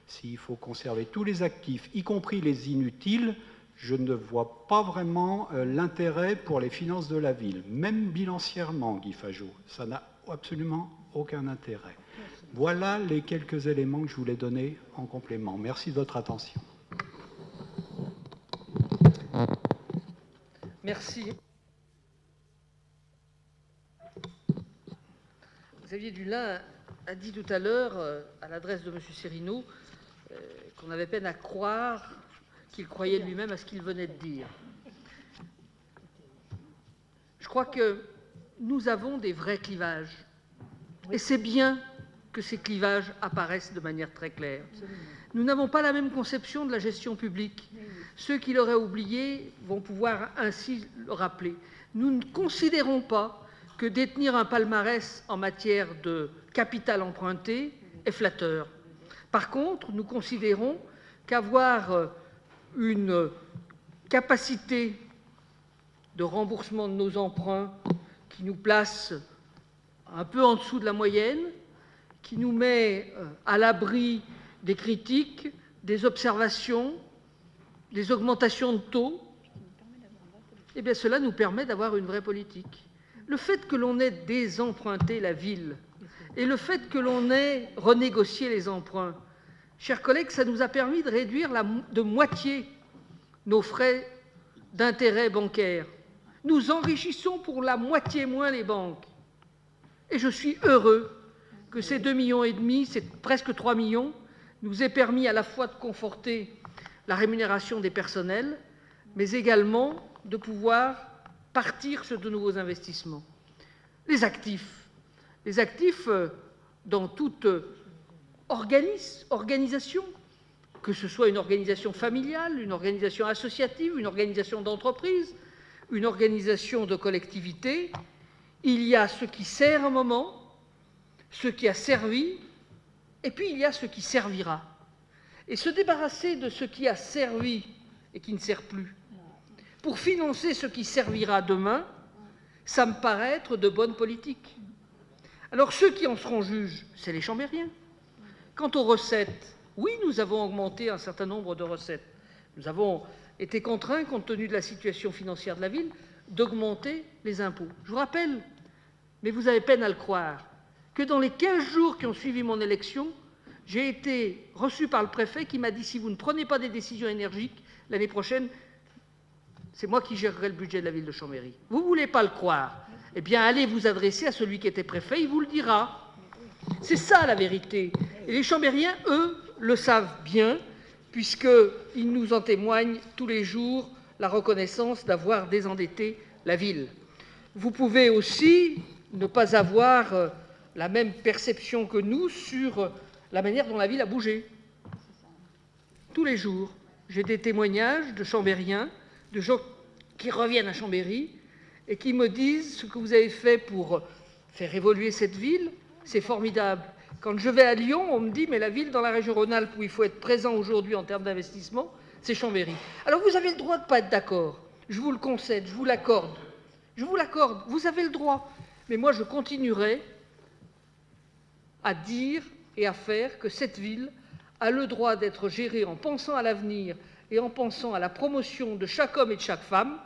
S'il faut conserver tous les actifs, y compris les inutiles, je ne vois pas vraiment l'intérêt pour les finances de la ville, même bilancièrement, Guy Fajot. Ça n'a absolument aucun intérêt. Voilà les quelques éléments que je voulais donner en complément. Merci de votre attention. Merci. Xavier Dulin a dit tout à l'heure, à l'adresse de M. Serino, qu'on avait peine à croire qu'il croyait lui-même à ce qu'il venait de dire. Je crois que nous avons des vrais clivages. Et c'est bien que ces clivages apparaissent de manière très claire. Nous n'avons pas la même conception de la gestion publique. Ceux qui l'auraient oublié vont pouvoir ainsi le rappeler. Nous ne considérons pas que détenir un palmarès en matière de capital emprunté est flatteur. Par contre, nous considérons qu'avoir une capacité de remboursement de nos emprunts qui nous place un peu en dessous de la moyenne, qui nous met à l'abri des critiques, des observations, des augmentations de taux, eh bien cela nous permet d'avoir une vraie politique. Le fait que l'on ait désemprunté la ville et le fait que l'on ait renégocié les emprunts, chers collègues, ça nous a permis de réduire de moitié nos frais d'intérêt bancaire. Nous enrichissons pour la moitié moins les banques. Et je suis heureux que ces 2,5 millions, c'est presque 3 millions, nous aient permis à la fois de conforter la rémunération des personnels, mais également de pouvoir partir sur de nouveaux investissements. Les actifs dans toute organisation, que ce soit une organisation familiale, une organisation associative, une organisation d'entreprise, une organisation de collectivité, il y a ce qui sert un moment, ce qui a servi, et puis il y a ce qui servira. Et se débarrasser de ce qui a servi et qui ne sert plus, pour financer ce qui servira demain, ça me paraît être de bonne politique. Alors ceux qui en seront juges, c'est les chambériens. Quant aux recettes, oui, nous avons augmenté un certain nombre de recettes. Nous avons était contraint, compte tenu de la situation financière de la ville, d'augmenter les impôts. Je vous rappelle, mais vous avez peine à le croire, que dans les 15 jours qui ont suivi mon élection, j'ai été reçu par le préfet qui m'a dit « si vous ne prenez pas des décisions énergiques, l'année prochaine, c'est moi qui gérerai le budget de la ville de Chambéry. » Vous ne voulez pas le croire? Eh bien, allez vous adresser à celui qui était préfet, il vous le dira. C'est ça la vérité. Et les Chambériens, eux, le savent bien, puisqu'ils nous en témoignent tous les jours la reconnaissance d'avoir désendetté la ville. Vous pouvez aussi ne pas avoir la même perception que nous sur la manière dont la ville a bougé. Tous les jours, j'ai des témoignages de Chambériens, de gens qui reviennent à Chambéry et qui me disent ce que vous avez fait pour faire évoluer cette ville, c'est formidable. Quand je vais à Lyon, on me dit mais la ville dans la région Rhône-Alpes où il faut être présent aujourd'hui en termes d'investissement, c'est Chambéry. Alors vous avez le droit de ne pas être d'accord, je vous le concède, je vous l'accorde. Je vous l'accorde, vous avez le droit. Mais moi je continuerai à dire et à faire que cette ville a le droit d'être gérée en pensant à l'avenir et en pensant à la promotion de chaque homme et de chaque femme,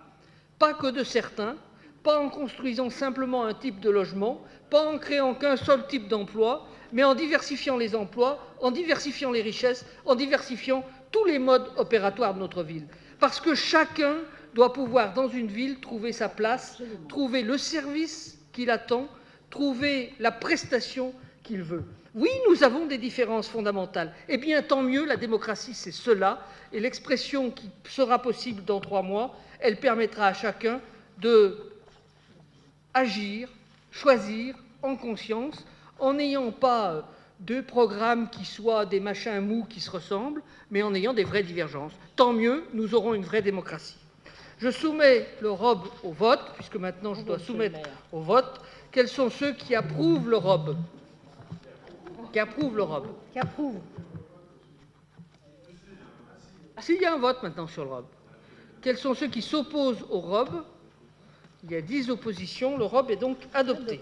pas que de certains, pas en construisant simplement un type de logement, pas en créant qu'un seul type d'emploi, mais en diversifiant les emplois, en diversifiant les richesses, en diversifiant tous les modes opératoires de notre ville. Parce que chacun doit pouvoir, dans une ville, trouver sa place, trouver le service qu'il attend, trouver la prestation qu'il veut. Oui, nous avons des différences fondamentales. Eh bien, tant mieux, la démocratie, c'est cela. Et l'expression qui sera possible dans 3 mois, elle permettra à chacun de agir, choisir en conscience, en n'ayant pas 2 programmes qui soient des machins mous qui se ressemblent, mais en ayant des vraies divergences. Tant mieux, nous aurons une vraie démocratie. Je soumets le ROB au vote, puisque maintenant je dois soumettre au vote. Quels sont ceux qui approuvent le ROB? Qui approuvent le ROB? Qui approuve? S'il y a un vote maintenant sur le ROB, quels sont ceux qui s'opposent au ROB? Il y a 10 oppositions, le ROB est donc adopté.